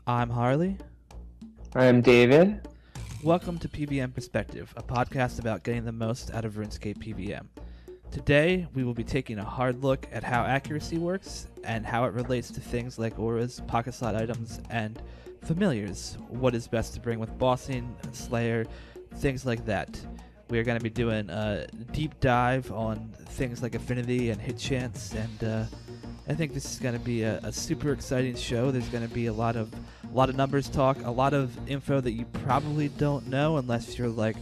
I'm Harley. I'm David. Welcome to PvM Perspective, a podcast about getting the most out of RuneScape PvM. Today, we will be taking a hard look at how accuracy works and how it relates to things like auras, pocket slot items, and familiars. What is best to bring with bossing, slayer, things like that. We are going to be doing a deep dive on things like affinity and hit chance, and I think this is going to be a super exciting show. There's going to be a lot of numbers talk, a lot of info that you probably don't know unless you're like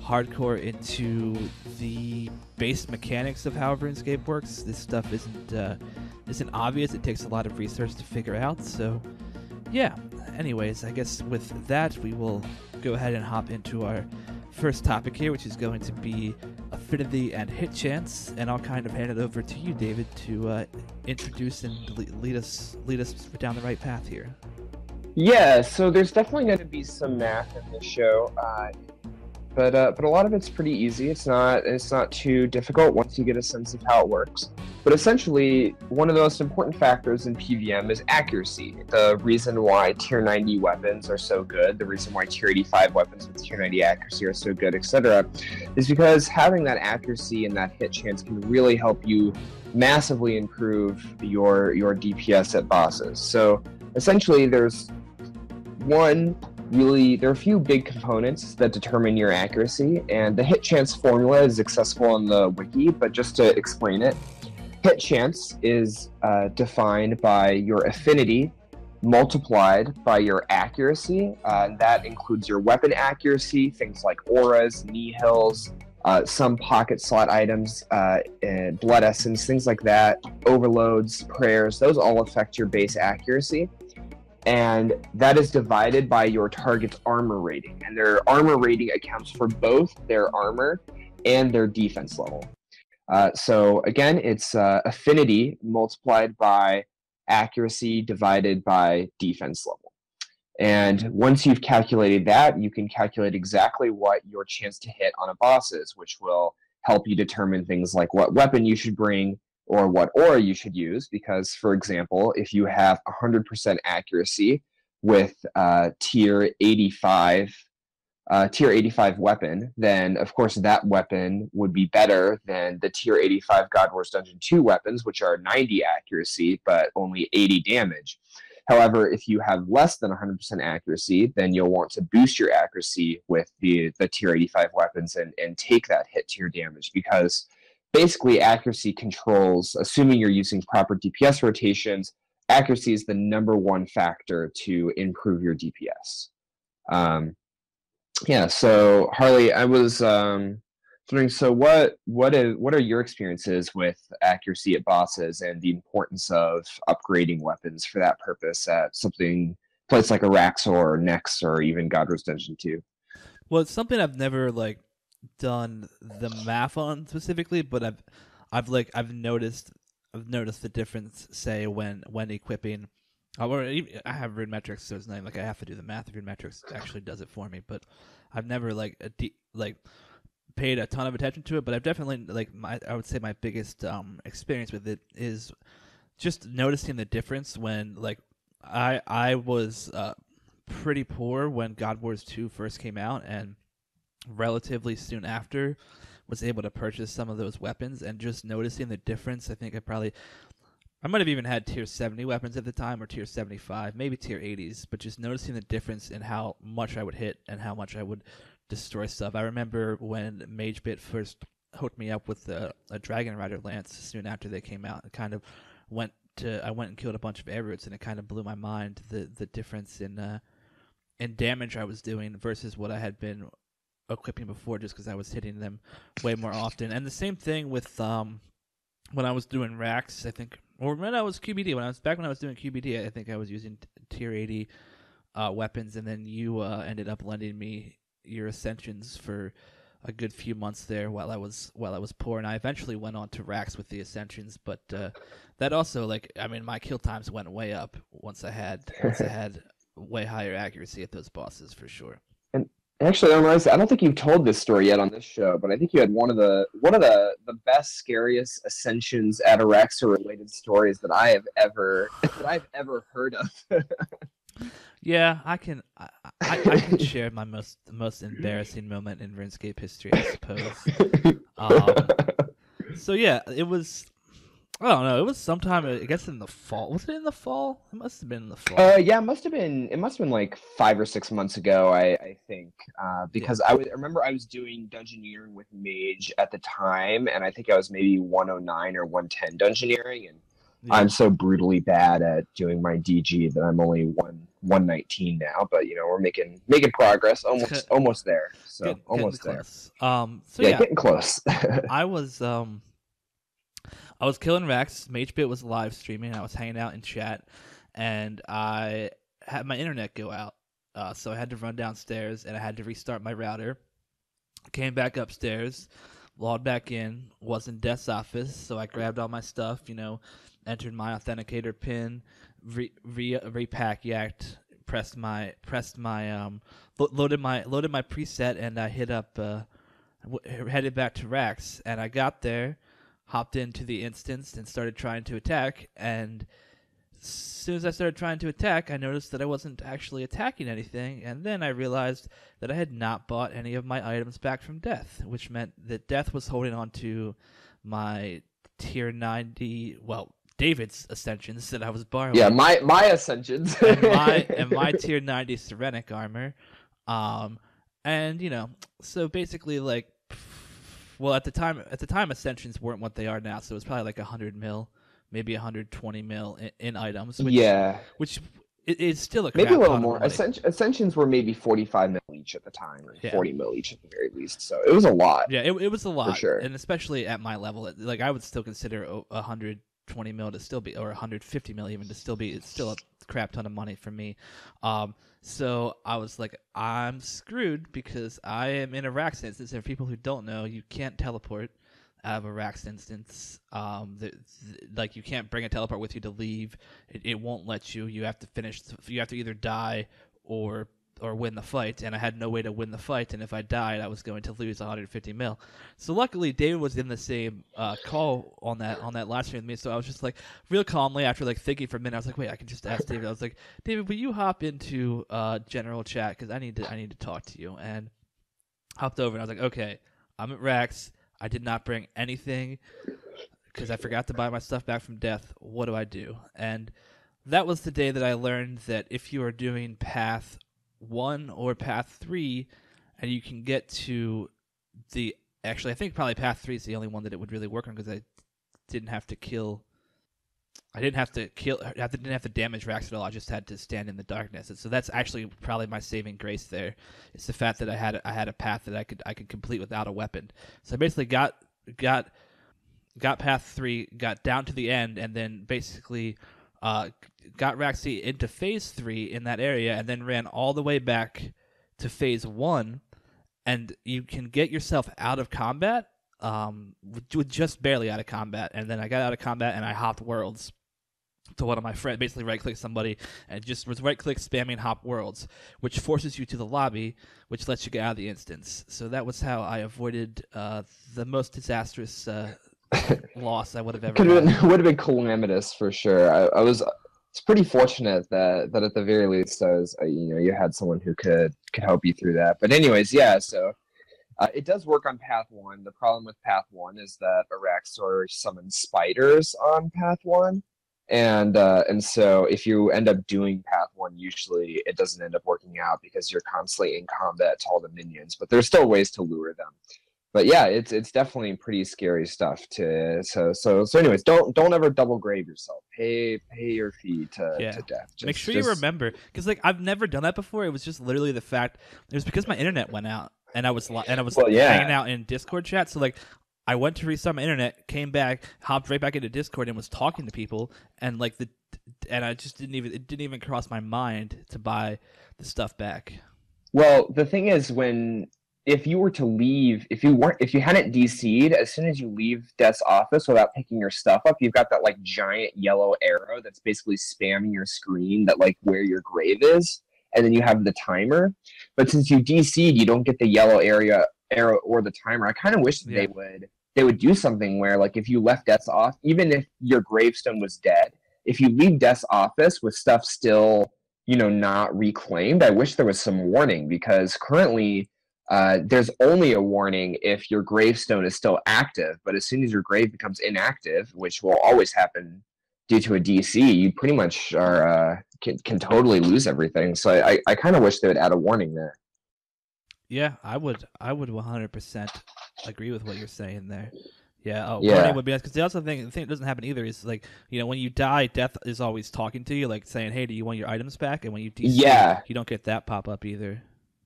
hardcore into the base mechanics of how RuneScape works. This stuff isn't obvious. It takes a lot of research to figure out. So, yeah. Anyways, I guess with that, we will go ahead and hop into our first topic here, which is going to be affinity and hit chance, and I'll kind of hand it over to you, David, to introduce and lead us down the right path here. Yeah, so there's definitely going to be some math in this show, but a lot of it's pretty easy. It's not too difficult once you get a sense of how it works. But essentially, one of the most important factors in PvM is accuracy. The reason why tier 90 weapons are so good, the reason why tier 85 weapons with tier 90 accuracy are so good, etc., is because having that accuracy and that hit chance can really help you massively improve your DPS at bosses. So essentially, there are a few big components that determine your accuracy, and the hit chance formula is accessible on the wiki, but just to explain it, hit chance is defined by your affinity multiplied by your accuracy, and that includes your weapon accuracy, things like auras, nihils, some pocket slot items, and blood essence, things like that, overloads, prayers, those all affect your base accuracy. And that is divided by your target's armor rating. And their armor rating accounts for both their armor and their defense level. So again, it's affinity multiplied by accuracy divided by defense level. And once you've calculated that, you can calculate exactly what your chance to hit on a boss is, which will help you determine things like what weapon you should bring, or what aura you should use, because, for example, if you have 100% accuracy with tier 85 weapon, then of course that weapon would be better than the tier 85 God Wars Dungeon 2 weapons, which are 90 accuracy but only 80 damage. However, if you have less than 100% accuracy, then you'll want to boost your accuracy with the tier 85 weapons and take that hit tier damage, because basically, accuracy controls, assuming you're using proper DPS rotations, accuracy is the number one factor to improve your DPS. So Harley, I was wondering, so what are your experiences with accuracy at bosses and the importance of upgrading weapons for that purpose at place like Araxor or Nex or even God Wars Dungeon 2? Well, it's something I've never done the math on specifically, but I've noticed the difference, say when equipping. I have Rune Metrics, so it's not like I have to do the math. Rune Metrics actually does it for me, but I've never paid a ton of attention to it. But I've definitely I would say my biggest experience with it is just noticing the difference when I was pretty poor when God Wars 2 first came out, and relatively soon after was able to purchase some of those weapons, and just noticing the difference. I think I might have even had tier 70 weapons at the time, or tier 75, maybe tier 80s, but just noticing the difference in how much I would hit and how much I would destroy stuff. I remember when MageBit first hooked me up with a Dragon Rider Lance soon after they came out. I went and killed a bunch of air roots, and it kind of blew my mind, the difference in damage I was doing versus what I had been equipping before, just because I was hitting them way more often. And the same thing with when I was doing racks, I think, or when I was QBD, when I was doing QBD, I think I was using tier 80 weapons, and then you ended up lending me your Ascensions for a good few months there while I was poor, and I eventually went on to racks with the Ascensions, but that also, my kill times went way up once I had way higher accuracy at those bosses, for sure. Actually, I don't think you've told this story yet on this show, but I think you had one of the best, scariest Ascensions at Araxor related stories that I've ever heard of. Yeah, I can share my most embarrassing moment in RuneScape history, I suppose. Um, so yeah, it was. I don't know. It was sometime, I guess, in the fall. Was it in the fall? It must have been in the fall. Yeah, it must have been. It must have been like 5 or 6 months ago. I think Yeah. because I remember I was doing dungeoneering with Mage at the time, and I think I was maybe 109 or 110 dungeoneering, and Yeah. I'm so brutally bad at doing my DG that I'm only 119 now. But we're making progress, almost there. So Getting almost there. close. So Yeah, yeah, getting close. I was I was killing Rex. MageBit was live streaming. I was hanging out in chat, and I had my internet go out. So I had to run downstairs, and I had to restart my router. Came back upstairs, logged back in. Was in Death's office, so I grabbed all my stuff. Entered my authenticator pin, repack yacked, loaded my preset, and I hit up headed back to Rax, and I got there, hopped into the instance, and started trying to attack. And as soon as I started trying to attack, I noticed that I wasn't actually attacking anything, and then I realized that I had not bought any of my items back from Death, which meant that Death was holding on to my tier 90, well, David's ascensions that I was borrowing. Yeah, my ascensions. and my tier 90 Serenic armor. And so basically, like, well, at the time ascensions weren't what they are now, so it was probably like 100 mil, maybe 120 mil in items, which is still a crap maybe a little ton more. of money. Ascensions were maybe 45 mil each at the time, or Yeah. 40 mil each at the very least. So it was a lot. Yeah, it was a lot, for sure. and especially at my level, like I would still consider 120 mil to still be, or 150 mil even to still be. It's still a crap ton of money for me. So I was like, I'm screwed because I am in a Rax instance. And for people who don't know, you can't teleport out of a Rax instance. Like you can't bring a teleport with you to leave. It won't let you. You have to finish. You have to either die or win the fight, and I had no way to win the fight, and if I died, I was going to lose 150 mil. So luckily, David was in the same call on that last stream with me, so I was just like, real calmly, after like thinking for a minute, I was like, wait, I can just ask David. I was like, David, will you hop into general chat, because I need to talk to you, and hopped over, and I was like, okay, I'm at Rax, I did not bring anything, because I forgot to buy my stuff back from Death. What do I do? And that was the day that I learned that if you are doing Path 1 or Path 3, and you can get to actually I think probably Path 3 is the only one that it would really work on, because I didn't have to damage Rax at all. I just had to stand in the darkness. And so that's actually probably my saving grace there. It's the fact that I had a path that I could complete without a weapon. So I basically got Path 3, got down to the end, and then basically got Raxi into Phase 3 in that area, and then ran all the way back to Phase 1, and you can get yourself out of combat, with just barely out of combat, and then I got out of combat, and I hopped worlds to one of my friends, basically right-click somebody, and just was right-click spamming hop worlds, which forces you to the lobby, which lets you get out of the instance. So that was how I avoided the most disastrous loss I would have ever had. Would have been calamitous for sure. It's pretty fortunate that at the very least you had someone who could help you through that. But anyways, yeah. So it does work on Path 1. The problem with Path 1 is that Araxor summons spiders on Path 1. And so if you end up doing Path 1, usually it doesn't end up working out because you're constantly in combat to all the minions. But there's still ways to lure them. But yeah, it's definitely pretty scary stuff. So anyways, don't ever double grave yourself. Pay your fee to Death. Make sure you remember, because like I've never done that before. It was just literally the fact it was because my internet went out, and I was hanging out in Discord chat. So like I went to restart my internet, came back, hopped right back into Discord, and was talking to people, and I just didn't even cross my mind to buy the stuff back. Well, the thing is, if you were to leave, if you hadn't DC'd, as soon as you leave Death's office without picking your stuff up, you've got that like giant yellow arrow that's basically spamming your screen, that like where your grave is, and then you have the timer. But since you DC'd, you don't get the yellow arrow or the timer. I kind of wish they would do something where, like, if you left Death's off, even if your gravestone was dead, if you leave Death's office with stuff still not reclaimed. I wish there was some warning, because currently there's only a warning if your gravestone is still active, but as soon as your grave becomes inactive, which will always happen due to a DC, you pretty much are can totally lose everything. So I kind of wish they would add a warning there. Yeah, I would 100% agree with what you're saying there. Yeah, Yeah. warning would be nice, because the other thing, the thing that doesn't happen either is, like, when you die, death is always talking to you, like saying, "Hey, do you want your items back?" And when you DC, Yeah. you don't get that pop up either.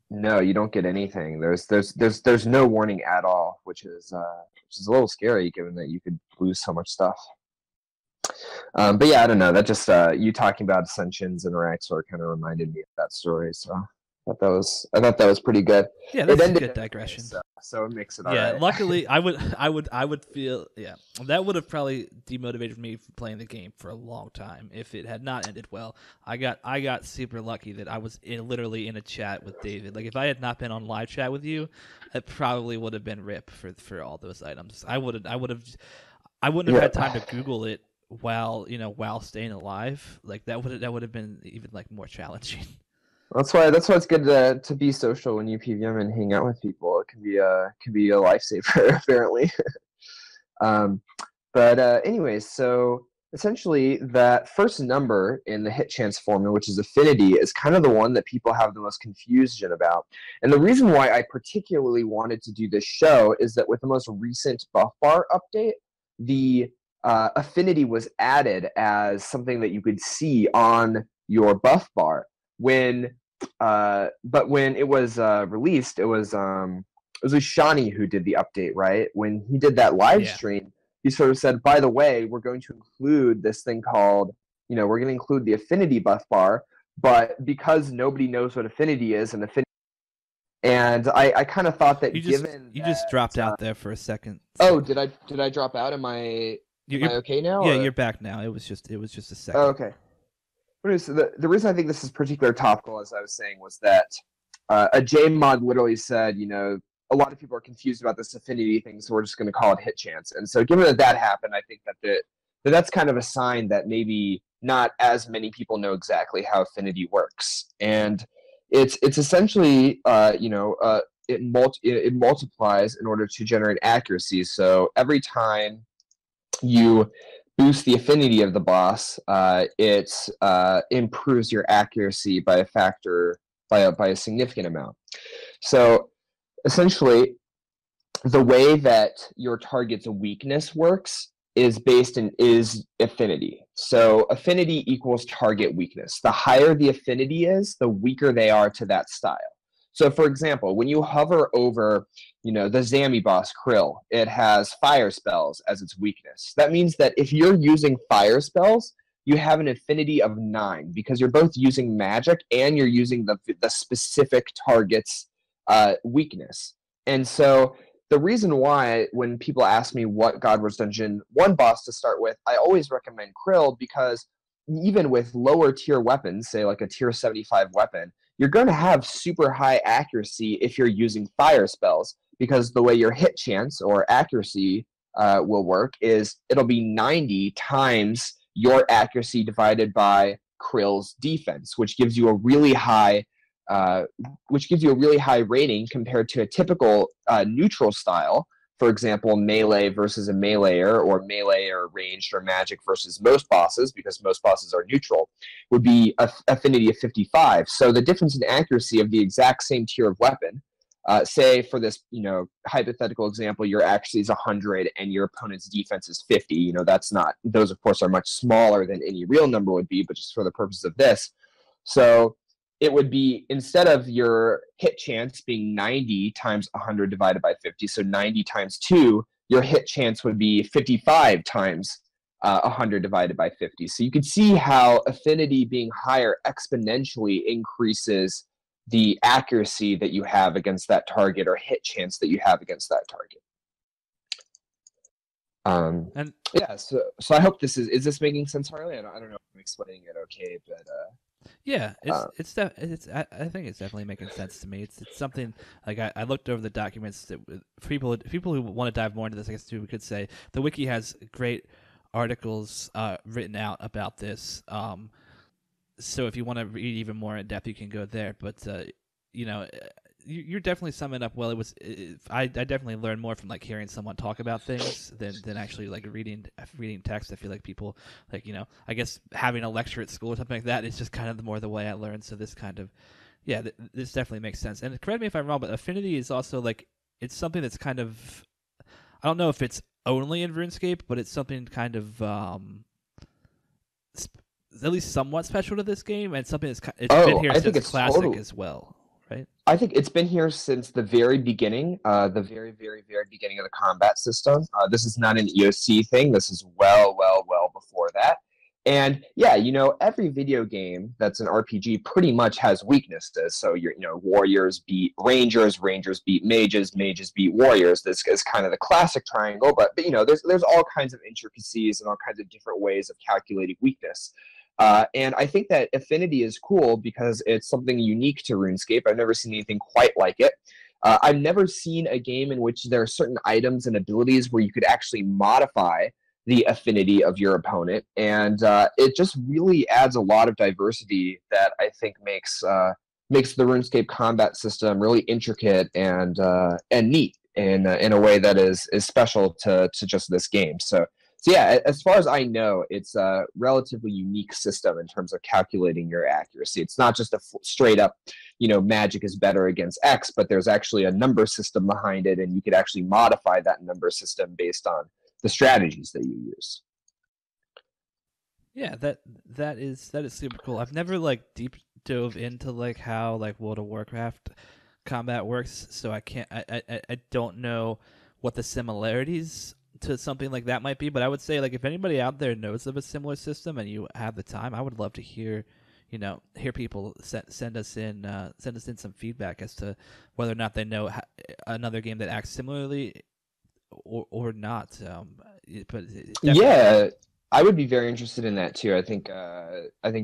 No, you don't get anything. There's no warning at all, which is a little scary, given that you could lose so much stuff. But yeah, I don't know. That just you talking about Ascensions and Araxor kind of reminded me of that story. So I thought that was pretty good. Yeah, It that's a ended good anyway, digression. so it makes it all Yeah, right. luckily, I would feel, yeah, that would have probably demotivated me from playing the game for a long time if it had not ended well. I got super lucky that I was literally in a chat with David. Like, if I had not been on live chat with you, it probably would have been RIP for all those items. I wouldn't have had time to Google it while staying alive. Like, that would have been even like more challenging. That's why it's good to be social when you PVM and hang out with people. It can be a lifesaver apparently. Um, but anyways, so essentially that first number in the hit chance formula, which is affinity, is kind of the one that people have the most confusion about. And the reason why I particularly wanted to do this show is that with the most recent buff bar update, the affinity was added as something that you could see on your buff bar. But when it was released, it was Shani who did the update, right? When he did that live stream, he sort of said, by the way, we're going to include this thing called, we're going to include the affinity buff bar, but because nobody knows what affinity is, and I kind of thought that You just dropped out there for a second. So. Oh, did I drop out? Am I okay now? Yeah, or? You're back now. It was just a second. Oh, okay. So the reason I think this is particularly topical, as I was saying, was that a JMod literally said, a lot of people are confused about this affinity thing, so we're just going to call it hit chance. And so given that happened, I think that's kind of a sign that maybe not as many people know exactly how affinity works. And it's essentially, it multiplies in order to generate accuracy. So every time you boost the affinity of the boss, it improves your accuracy by a factor, by a significant amount. So essentially, the way that your target's weakness works is affinity. So affinity equals target weakness. The higher the affinity is, the weaker they are to that style. So for example, when you hover over, the Zami boss Krill, it has fire spells as its weakness. That means that if you're using fire spells, you have an affinity of 9 because you're both using magic and you're using the specific target's weakness. And so the reason why when people ask me what God Wars Dungeon 1 boss to start with, I always recommend Krill, because even with lower tier weapons, say like a tier 75 weapon, you're going to have super high accuracy if you're using fire spells, because the way your hit chance or accuracy will work is it'll be 90 times your accuracy divided by Krill's defense, which gives you a really high rating compared to a typical neutral style. For example, melee versus a meleeer, or melee or ranged or magic versus most bosses, because most bosses are neutral, would be affinity of 55. So the difference in accuracy of the exact same tier of weapon, say for this hypothetical example, your accuracy is 100 and your opponent's defense is 50. Those of course are much smaller than any real number would be, but just for the purpose of this. So it would be, instead of your hit chance being 90 times 100 divided by 50, so 90 times 2, your hit chance would be 55 times 100 divided by 50. So you can see how affinity being higher exponentially increases the accuracy that you have against that target, or hit chance that you have against that target. And yeah, so I hope this is this making sense, Harley? I don't know if I'm explaining it okay, but yeah, I think it's definitely making sense to me. It's something like I looked over the documents that for people who want to dive more into this, I guess too, we could say the wiki has great articles written out about this. so if you want to read even more in depth, you can go there. But you know, you're definitely summing it up well. I definitely learned more from like hearing someone talk about things than actually like reading text. I feel like people like, you know, I guess having a lecture at school or something like that is just kind of the more the way I learn. So this kind of, yeah, this definitely makes sense. And correct me if I'm wrong, but affinity is also like, it's something that's kind of, I don't know if it's only in RuneScape, but it's something kind of at least somewhat special to this game, and something it's been here since classic as well, right? I think it's been here since the very beginning, the very, very, very beginning of the combat system. This is not an EOC thing. This is well before that. And yeah, you know, every video game that's an RPG pretty much has weaknesses. So you know, warriors beat rangers, rangers beat mages, mages beat warriors. This is kind of the classic triangle, but you know, there's all kinds of intricacies and all kinds of different ways of calculating weakness. And I think that affinity is cool because it's something unique to RuneScape. I've never seen anything quite like it. I've never seen a game in which there are certain items and abilities where you could actually modify the affinity of your opponent, and it just really adds a lot of diversity that I think makes the RuneScape combat system really intricate and neat in a way that is special to just this game. So yeah, as far as I know, it's a relatively unique system in terms of calculating your accuracy. It's not just a straight up, you know, magic is better against X, but there's actually a number system behind it, and you could actually modify that number system based on the strategies that you use. Yeah, that is super cool. I've never like deep dove into like how like World of Warcraft combat works, so I don't know what the similarities to something like that might be, but I would say like if anybody out there knows of a similar system and you have the time, I would love to hear, you know, hear people send us in some feedback as to whether or not they know another game that acts similarly or not. But yeah, I would be very interested in that too. I think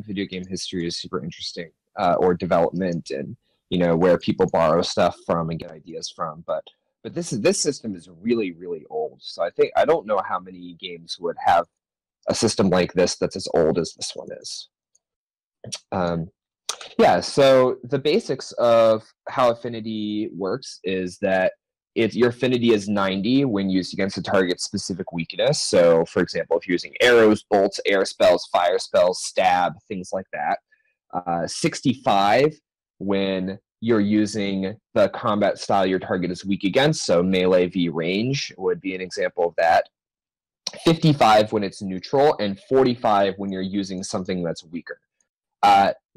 video game history is super interesting, or development, and you know, where people borrow stuff from and get ideas from. But this system is really old. So I don't know how many games would have a system like this that's as old as this one is. Yeah, so the basics of how affinity works is that your affinity is 90 when used against a target's specific weakness. So, for example, if you're using arrows, bolts, air spells, fire spells, stab, things like that. 65 when you're using the combat style your target is weak against, so melee v range would be an example of that. 55 when it's neutral, and 45 when you're using something that's weaker.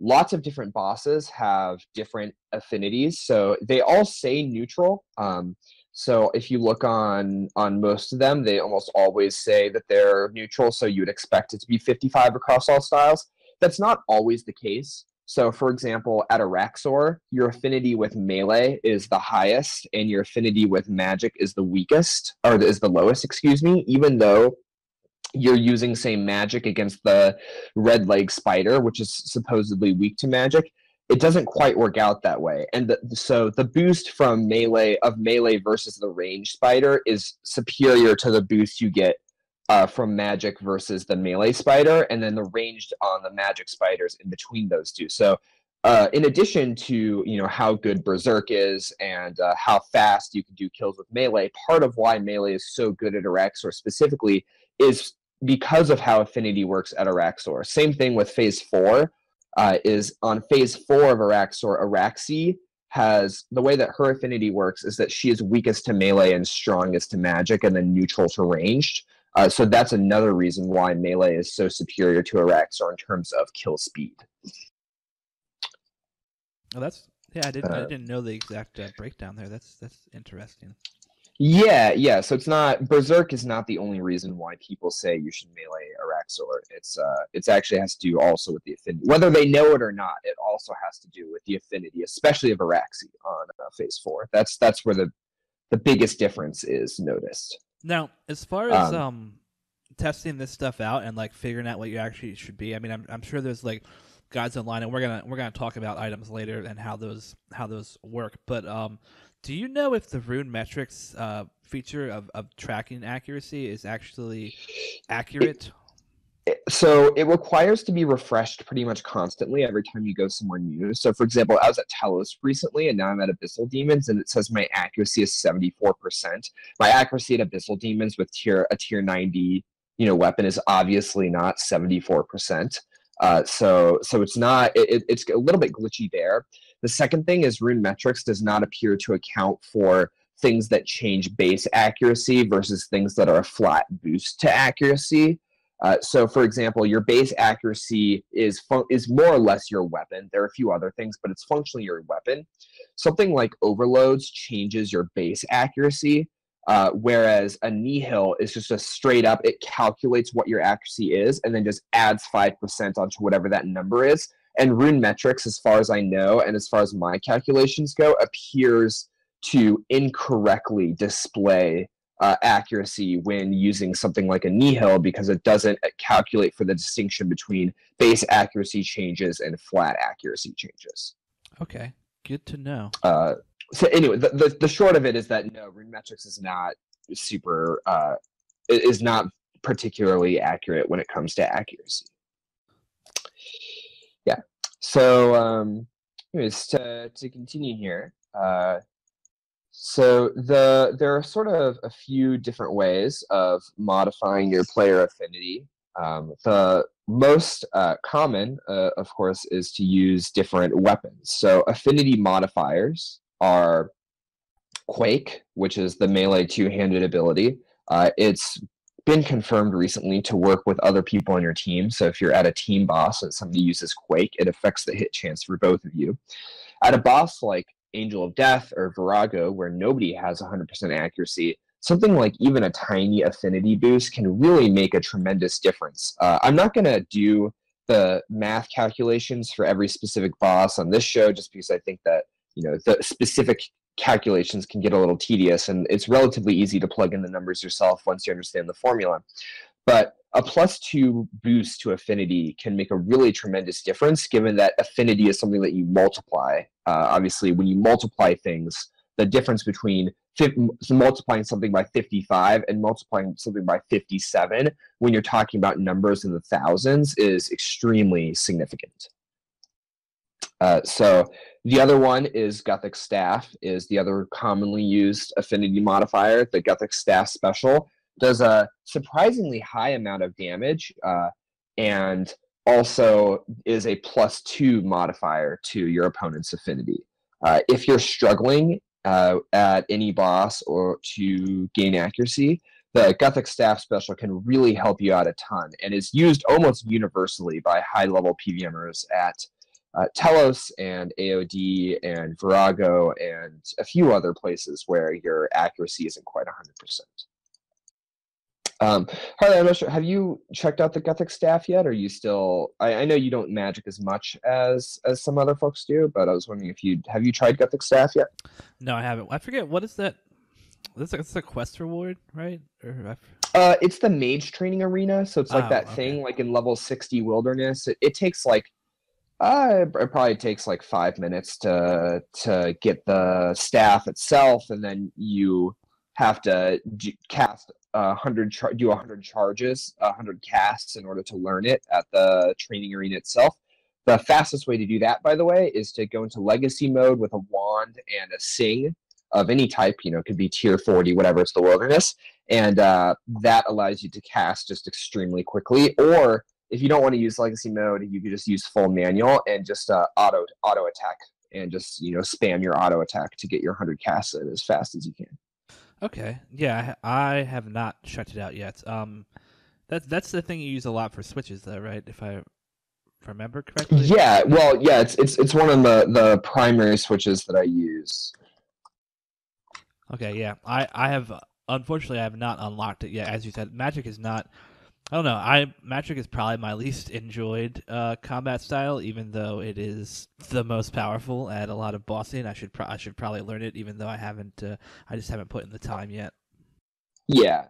Lots of different bosses have different affinities, so they all say neutral. So if you look on most of them, they almost always say that they're neutral, so you'd expect it to be 55 across all styles. That's not always the case. So, for example, at Araxor, your affinity with melee is the highest, and your affinity with magic is the weakest, or is the lowest, excuse me, even though you're using, say, magic against the red leg spider, which is supposedly weak to magic. It doesn't quite work out that way. And so the boost from melee versus the range spider is superior to the boost you get from magic versus the melee spider, and then the ranged on the magic spiders in between those two. So in addition to, you know, how good Berserk is and how fast you can do kills with melee, part of why melee is so good at Araxor specifically is because of how affinity works at Araxor. Same thing with Phase 4, is on Phase 4 of Araxor, Araxi has, the way that her affinity works is that she is weakest to melee and strongest to magic, and then neutral to ranged. So that's another reason why melee is so superior to Araxor in terms of kill speed. Oh, I didn't know the exact breakdown there. That's interesting. Yeah. So Berserk is not the only reason why people say you should melee Araxor. It's actually has to do also with the affinity. Whether they know it or not, it also has to do with the affinity, especially of Araxi on Phase 4. That's where the biggest difference is noticed. Now, as far as testing this stuff out and like figuring out what you actually should be, I mean, I'm sure there's like guides online, and we're gonna talk about items later and how those work. But do you know if the rune metrics feature of tracking accuracy is actually accurate? So it requires to be refreshed pretty much constantly every time you go somewhere new. So for example, I was at Telos recently and now I'm at Abyssal Demons and it says my accuracy is 74%. My accuracy at Abyssal Demons with a tier 90, weapon is obviously not 74%. So it's not it's a little bit glitchy there. The second thing is rune metrics does not appear to account for things that change base accuracy versus things that are a flat boost to accuracy. So, for example, your base accuracy is more or less your weapon. There are a few other things, but it's functionally your weapon. Something like overloads changes your base accuracy, whereas a nihil is just a straight up, it calculates what your accuracy is and then just adds 5% onto whatever that number is. And rune metrics, as far as I know, and as far as my calculations go, appears to incorrectly display accuracy when using something like a nihil because it doesn't calculate for the distinction between base accuracy changes and flat accuracy changes. Okay, good to know. So anyway, the short of it is that no, rune metrics is not super is not particularly accurate when it comes to accuracy. Yeah. So anyways, to continue here. So there are sort of a few different ways of modifying your player affinity. The most common, of course, is to use different weapons. So affinity modifiers are Quake, which is the melee two-handed ability. It's been confirmed recently to work with other people on your team. So if you're at a team boss and somebody uses Quake, it affects the hit chance for both of you. At a boss like Angel of Death or Virago, where nobody has 100% accuracy, something like even a tiny affinity boost can really make a tremendous difference. I'm not going to do the math calculations for every specific boss on this show just because I think that the specific calculations can get a little tedious, and it's relatively easy to plug in the numbers yourself once you understand the formula. But a +2 boost to affinity can make a really tremendous difference, given that affinity is something that you multiply. Obviously, when you multiply things, the difference between multiplying something by 55 and multiplying something by 57, when you're talking about numbers in the thousands, is extremely significant. So the other one is Gothic Staff, is the other commonly used affinity modifier. The Gothic Staff special does a surprisingly high amount of damage and also is a +2 modifier to your opponent's affinity. If you're struggling at any boss or to gain accuracy, the Gothic Staff special can really help you out a ton and is used almost universally by high-level PvMers at Telos and AOD and Virago and a few other places where your accuracy isn't quite 100%. Harley, I'm not sure. Have you checked out the Gothic Staff yet? Or are you still? I know you don't magic as much as some other folks do, but I was wondering if have you tried Gothic Staff yet? No, I haven't. I forget, what is that? It's a quest reward, right? It's the mage training arena, so it's like that thing like in level 60 wilderness. It takes like it probably takes like 5 minutes to get the staff itself, and then you have to cast 100 charges, 100 casts in order to learn it at the training arena itself. The fastest way to do that, by the way, is to go into legacy mode with a wand and a sing of any type. It could be tier 40, whatever, it's the wilderness, and that allows you to cast just extremely quickly. Or if you don't want to use legacy mode, you could just use full manual and just auto attack and just spam your auto attack to get your 100 casts in as fast as you can. Okay, yeah, I have not checked it out yet. That's the thing you use a lot for switches, though, right? If I remember correctly. Yeah, well, yeah, it's one of the primary switches that I use. Okay, yeah, I have unfortunately I have not unlocked it yet. As you said, magic is not. I don't know. Magic is probably my least enjoyed combat style, even though it is the most powerful at a lot of bossing. I should probably learn it, even though I haven't. I just haven't put in the time yet. Yeah,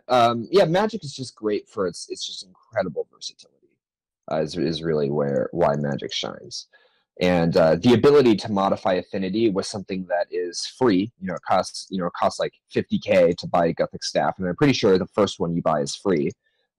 Magic is just great for its just incredible versatility. Is really why Magic shines, and the ability to modify affinity was something that is free. It costs like 50K to buy a Gothic Staff, and I'm pretty sure the first one you buy is free.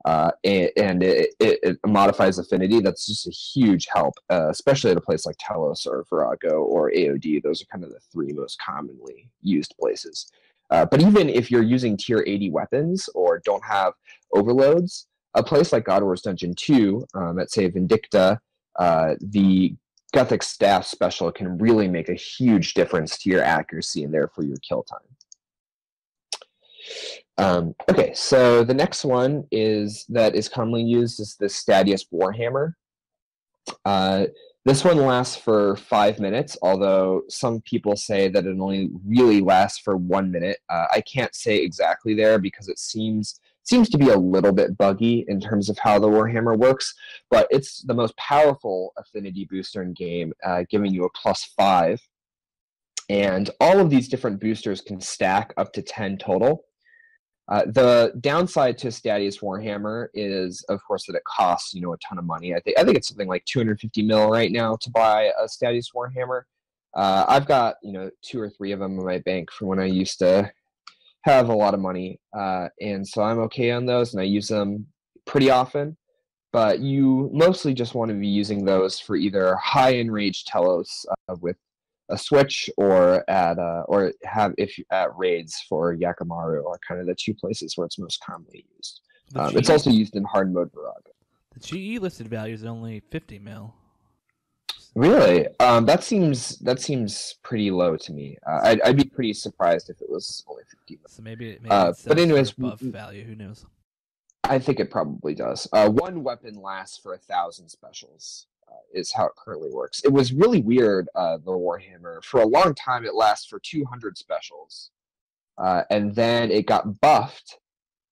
and it modifies affinity. That's just a huge help, especially at a place like Telos or Virago or AOD. Those are kind of the three most commonly used places. But even if you're using tier 80 weapons or don't have overloads, a place like God Wars Dungeon 2, at say Vindicta, the Gothic Staff special can really make a huge difference to your accuracy and therefore your kill time. Okay, so the next one that is commonly used is the Stadius Warhammer. This one lasts for 5 minutes, although some people say that it only really lasts for 1 minute. I can't say exactly there because it seems to be a little bit buggy in terms of how the Warhammer works, but it's the most powerful affinity booster in game, giving you a +5. And all of these different boosters can stack up to 10 total. The downside to Stadius Warhammer is, of course, that it costs a ton of money. I think it's something like 250 mil right now to buy a Stadius Warhammer. I've got 2 or 3 of them in my bank from when I used to have a lot of money, and so I'm okay on those, and I use them pretty often. But you mostly just want to be using those for either high enraged Telos with a switch, or at raids for Yakamaru are kind of the 2 places where it's most commonly used. It's also used in hard mode Virago. The GE listed value is only 50 mil. Really? That seems pretty low to me. I'd be pretty surprised if it was only 50 mil. So maybe it but anyways, above value. Who knows? I think it probably does. 1 weapon lasts for 1,000 specials. Is how it currently works. It was really weird, the Warhammer. For a long time, it lasted for 200 specials. And then it got buffed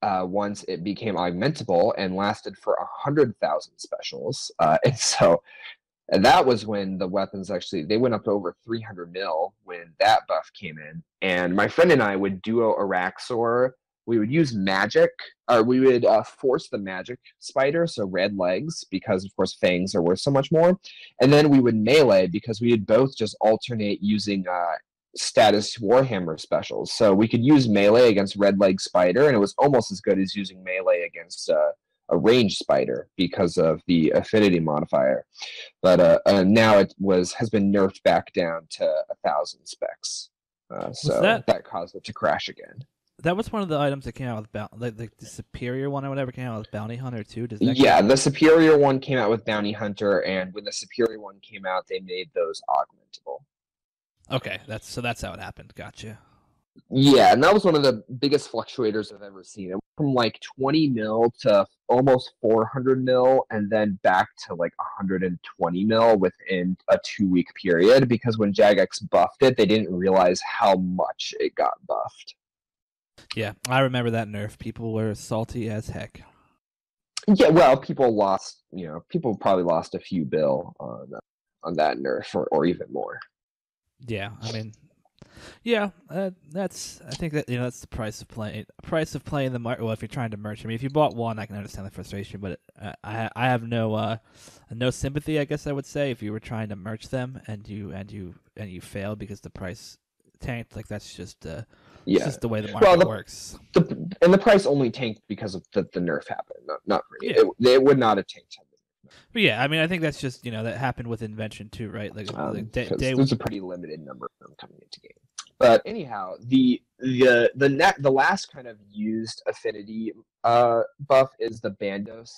once it became augmentable and lasted for 100,000 specials. And that was when the weapons they went up to over 300 mil when that buff came in. And my friend and I would duo Araxor. We would use magic, or we would force the magic spider, so red legs, because of course fangs are worth so much more. And then we would melee because we would both just alternate using status Warhammer specials. So we could use melee against red leg spider, and it was almost as good as using melee against a ranged spider because of the affinity modifier. But now has been nerfed back down to 1,000 specs. So that caused it to crash again. That was one of the items that came out with the superior one or whatever came out with Bounty Hunter too. The superior one came out with Bounty Hunter, and when the superior one came out, they made those augmentable. Okay, that's how it happened. Gotcha. Yeah, and that was one of the biggest fluctuators I've ever seen. It went from like 20 mil to almost 400 mil, and then back to like 120 mil within a 2-week period. Because when Jagex buffed it, they didn't realize how much it got buffed. Yeah, I remember that nerf. People were salty as heck. Yeah, well, people probably lost a few bill on that nerf, or even more. Yeah, I mean, yeah, I think that that's the price of playing. The market. Well, if you're trying to merch, I mean, if you bought one, I can understand the frustration, but I have no sympathy, I guess I would say, if you were trying to merch them and you failed because the price tanked. Like that's just it's just the way the market works. And the price only tanked because of the nerf happened, not really. Yeah. It would not have tanked. But yeah, I mean, I think that's just that happened with Invention too, right? Like there's a pretty limited number of them coming into game. But anyhow, the last kind of used affinity buff is the Bandos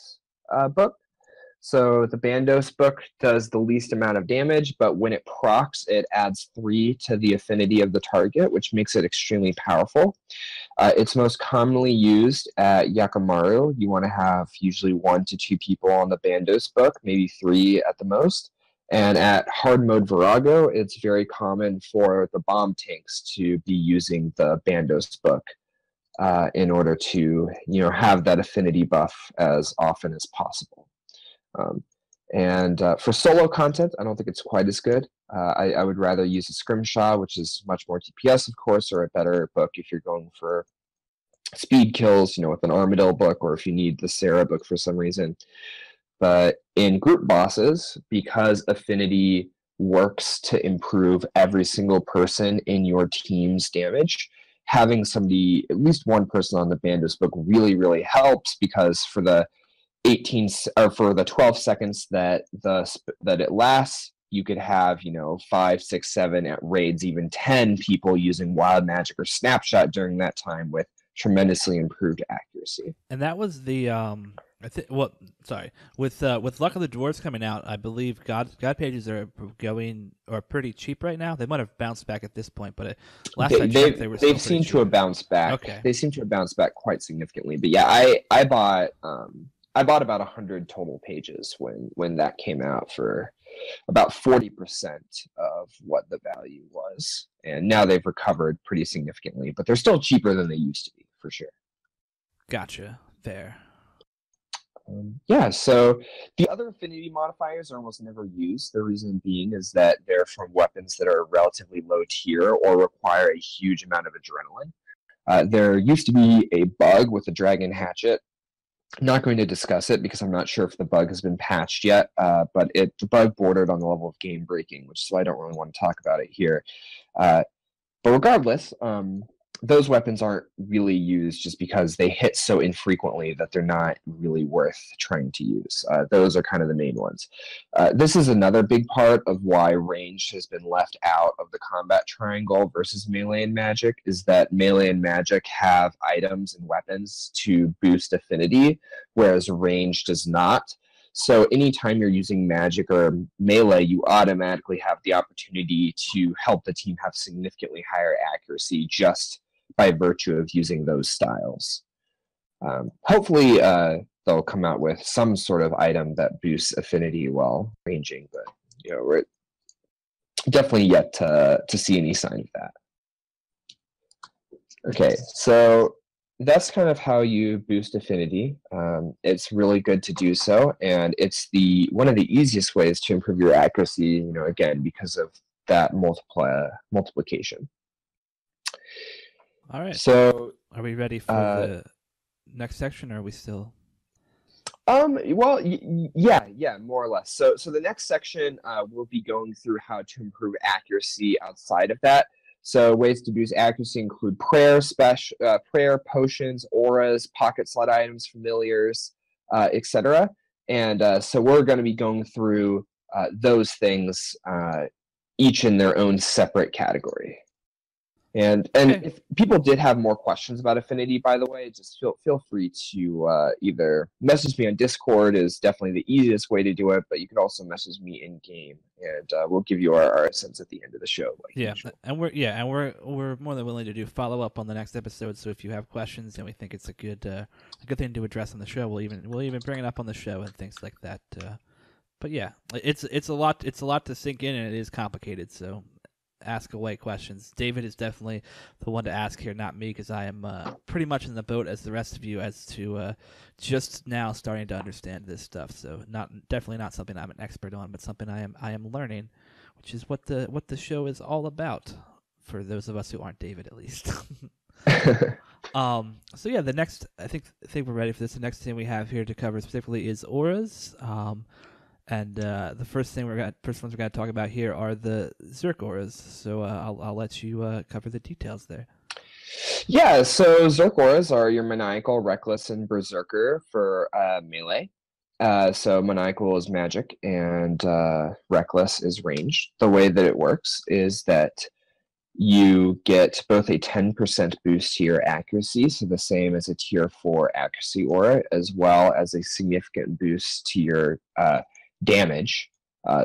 book. So the Bandos book does the least amount of damage, but when it procs, it adds 3 to the affinity of the target, which makes it extremely powerful. It's most commonly used at Yakamaru. You want to have usually 1 to 2 people on the Bandos book, maybe 3 at the most. And at hard mode Virago, it's very common for the bomb tanks to be using the Bandos book in order to have that affinity buff as often as possible. For solo content, I don't think it's quite as good. I would rather use a Scrimshaw, which is much more DPS, of course, or a better book if you're going for speed kills, with an Armadillo book, or if you need the Sarah book for some reason. But in group bosses, because affinity works to improve every single person in your team's damage, having somebody, at least one person on the Bandos book, really helps, because for the 12 seconds that it lasts, you could have 5, 6, 7 at raids, even 10 people using wild magic or snapshot during that time with tremendously improved accuracy. And that was the with Luck of the Dwarves coming out, I believe God pages are pretty cheap right now. They might have bounced back at this point, but last I checked, they were still they've seemed to have bounced back. Okay. They seem to have bounced back quite significantly. But yeah, I bought about 100 total pages when that came out for about 40% of what the value was, and now they've recovered pretty significantly, but they're still cheaper than they used to be, for sure. Gotcha. Fair. Yeah, so the other affinity modifiers are almost never used. The reason being is that they're from weapons that are relatively low tier or require a huge amount of adrenaline. There used to be a bug with the dragon hatchet. I'm not going to discuss it because I'm not sure if the bug has been patched yet, but the bug bordered on the level of game breaking, which is why I don't really want to talk about it here. But regardless, those weapons aren't really used just because they hit so infrequently that they're not really worth trying to use. Those are kind of the main ones. This is another big part of why ranged has been left out of the combat triangle versus melee and magic, is that melee and magic have items and weapons to boost affinity, whereas ranged does not. So anytime you're using magic or melee, you automatically have the opportunity to help the team have significantly higher accuracy just by virtue of using those styles. Hopefully, they'll come out with some sort of item that boosts affinity while ranging, but we're definitely yet to see any sign of that. Okay, so that's kind of how you boost affinity. It's really good to do so, and it's one of the easiest ways to improve your accuracy, again, because of that multiplication. All right. So, are we ready for the next section, or are we still? Well, yeah, more or less. So the next section, we'll be going through how to improve accuracy outside of that. So ways to boost accuracy include prayer, potions, auras, pocket slot items, familiars, etc. And so we're going to be going through those things, each in their own separate category. And Okay. If people did have more questions about affinity, by the way, just feel free to either message me on Discord is definitely the easiest way to do it, but you can also message me in game, and we'll give you our sense at the end of the show. Usual. And we're more than willing to do follow up on the next episode. So if you have questions and we think it's a good thing to address on the show, we'll even bring it up on the show and things like that. But yeah, it's a lot to sink in, and it is complicated. So ask away questions. David is definitely the one to ask here, not me, because I am pretty much in the boat as the rest of you as to just now starting to understand this stuff. So definitely not something I'm an expert on, but something I am learning, which is what the show is all about for those of us who aren't David, at least. So yeah, the next I think we're ready for this. The next thing we have here to cover specifically is auras. And the first ones we're going to talk about here are the Zerk auras. So I'll let you cover the details there. Yeah, so Zerk auras are your Maniacal, Reckless, and Berserker for melee. So Maniacal is magic, and Reckless is ranged. The way that it works is that you get both a 10% boost to your accuracy, so the same as a tier 4 accuracy aura, as well as a significant boost to your damage,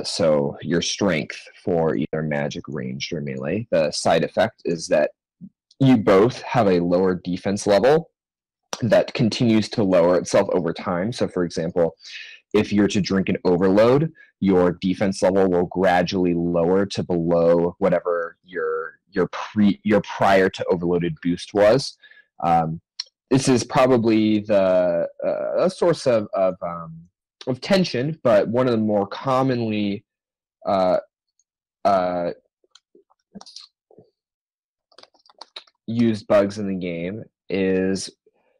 so your strength for either magic, ranged, or melee. The side effect is that you both have a lower defense level that continues to lower itself over time. So for example, if you're to drink an overload, your defense level will gradually lower to below whatever your prior to overloaded boost was. This is probably a source of tension, but one of the more commonly used bugs in the game is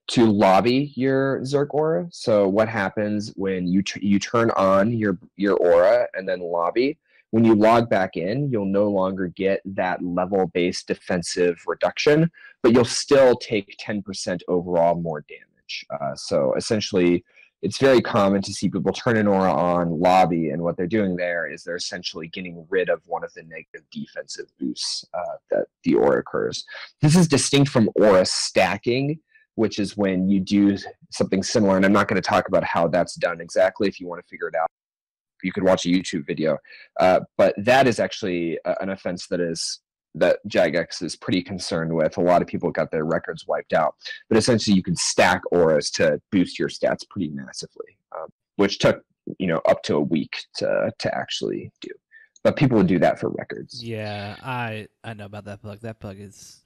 to lobby your Zerk aura. So what happens when you turn on your aura and then lobby? when you log back in, you'll no longer get that level-based defensive reduction, but you'll still take 10% overall more damage. So essentially, it's very common to see people turn an aura on lobby, and what they're doing there is they're essentially getting rid of one of the negative defensive boosts that the aura occurs. This is distinct from aura stacking, which is when you do something similar, and I'm not going to talk about how that's done exactly. If you want to figure it out, you could watch a YouTube video. But that is actually an offense that Jagex is pretty concerned with. A lot of people got their records wiped out. But essentially, you can stack auras to boost your stats pretty massively, which took up to a week to actually do. But people would do that for records. Yeah, I know about that bug. That bug is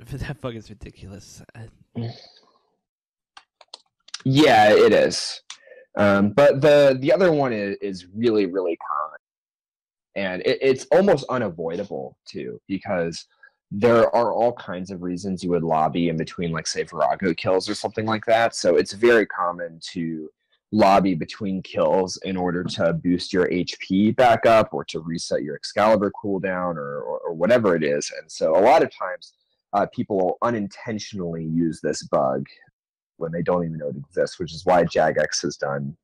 ridiculous. Yeah, it is. But the other one is really, really common. And it's almost unavoidable, too, because there are all kinds of reasons you would lobby in between, like, say, Virago kills or something like that. So it's very common to lobby between kills in order to boost your HP back up or to reset your Excalibur cooldown or whatever it is. And so a lot of times people will unintentionally use this bug when they don't even know it exists, which is why Jagex has done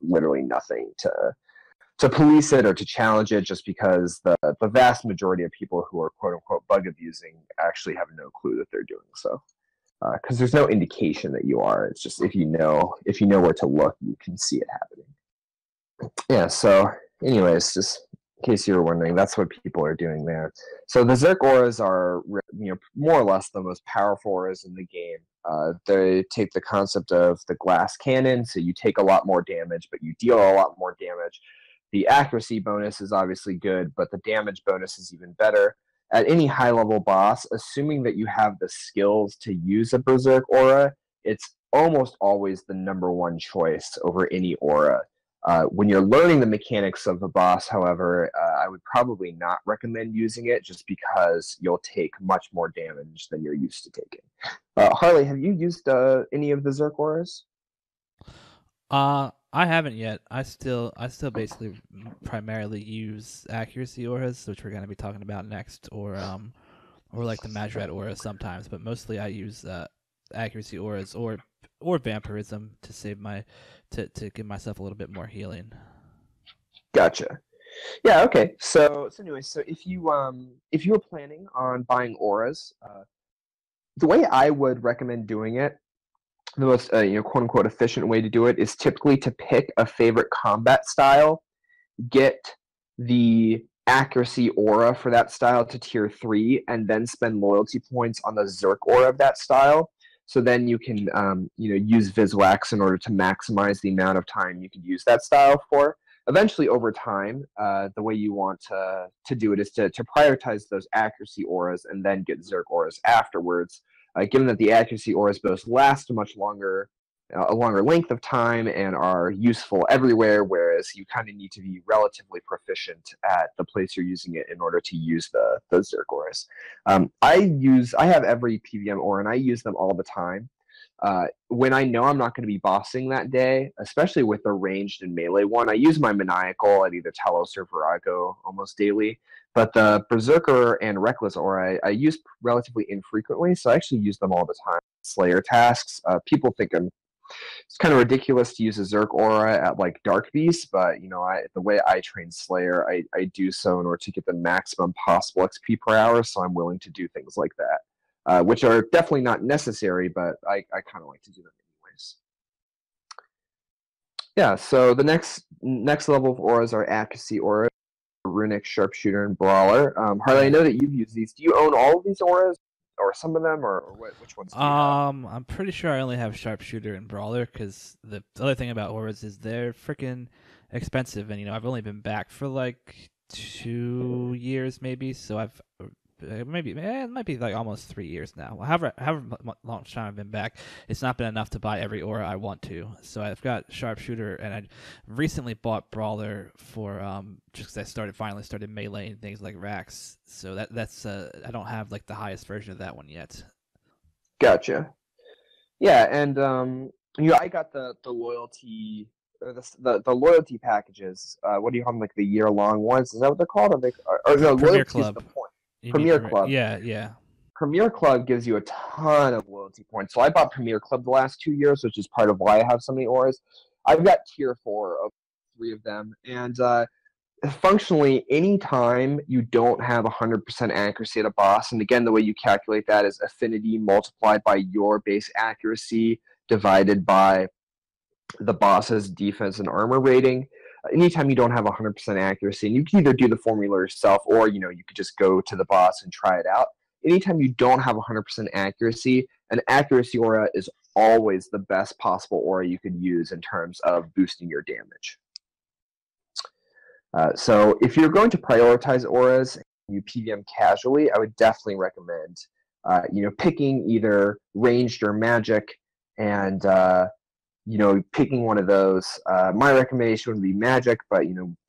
literally nothing to police it or to challenge it, just because the vast majority of people who are quote unquote bug abusing actually have no clue that they're doing so, because there's no indication that you are. It's just if you know where to look, you can see it happening. Yeah. So, anyways, just in case you were wondering, that's what people are doing there. So the Zerk auras are more or less the most powerful auras in the game. They take the concept of the glass cannon, so you take a lot more damage, but you deal a lot more damage. The accuracy bonus is obviously good, but the damage bonus is even better. At any high-level boss, assuming that you have the skills to use a Berserk aura, it's almost always the #1 choice over any aura. When you're learning the mechanics of the boss, however, I would probably not recommend using it just because you'll take much more damage than you're used to taking. Harley, have you used any of the Zerk auras? I haven't yet. I still basically primarily use accuracy auras, which we're going to be talking about next, or like the Majrat aura sometimes, but mostly I use accuracy auras or vampirism to save to give myself a little bit more healing. Gotcha. Yeah. Okay. So anyway, so if you were planning on buying auras, the way I would recommend doing it, the most quote unquote efficient way to do it is typically to pick a favorite combat style, get the accuracy aura for that style to tier 3, and then spend loyalty points on the Zerk aura of that style. So then you can use Viswax in order to maximize the amount of time you can use that style for. Eventually, over time, the way you want to do it is to prioritize those accuracy auras and then get Zerk auras afterwards. Given that the accuracy auras both last a longer length of time and are useful everywhere, whereas you kind of need to be relatively proficient at the place you're using it in order to use the Zerk auras. I have every PvM aura and I use them all the time. When I know I'm not going to be bossing that day, especially with the ranged and melee one, I use my Maniacal at either Telos or Virago almost daily. But the Berserker and Reckless aura I use relatively infrequently, so I actually use them all the time. Slayer tasks. People think it's kind of ridiculous to use a Zerk aura at like Dark Beast, but the way I train Slayer, I do so in order to get the maximum possible XP per hour, so I'm willing to do things like that. Which are definitely not necessary, but I kind of like to do them anyways. Yeah, so the next level of auras are accuracy auras, Runic, Sharpshooter, and Brawler. Harley, I know that you've used these. Do you own all of these auras, or some of them, or which ones do you have? I'm pretty sure I only have Sharpshooter and Brawler, because the other thing about auras is they're freaking expensive, and I've only been back for like 2 years maybe, so I've it might be like almost 3 years now. However long time I've been back, it's not been enough to buy every aura I want to. So I've got Sharpshooter, and I recently bought Brawler for just because I finally started meleeing things like Rax. So that's I don't have like the highest version of that one yet. Gotcha. Yeah, and I got the loyalty or the loyalty packages. What do you call them? Like the year-long ones? Is that what they're called? Or no, Premier loyalty is the Club. point. You mean Premier Club. Yeah, yeah. Premier Club gives you a ton of loyalty points. So I bought Premier Club the last 2 years, which is part of why I have so many auras. I've got tier 4 of 3 of them, and functionally, anytime you don't have 100% accuracy at a boss, and again, the way you calculate that is affinity multiplied by your base accuracy divided by the boss's defense and armor rating. Anytime you don't have 100% accuracy, and you can either do the formula yourself or you could just go to the boss and try it out. Anytime you don't have 100% accuracy, an accuracy aura is always the best possible aura you could use in terms of boosting your damage. So if you're going to prioritize auras, you PvM casually, I would definitely recommend picking either ranged or magic, and picking one of those. My recommendation would be magic, but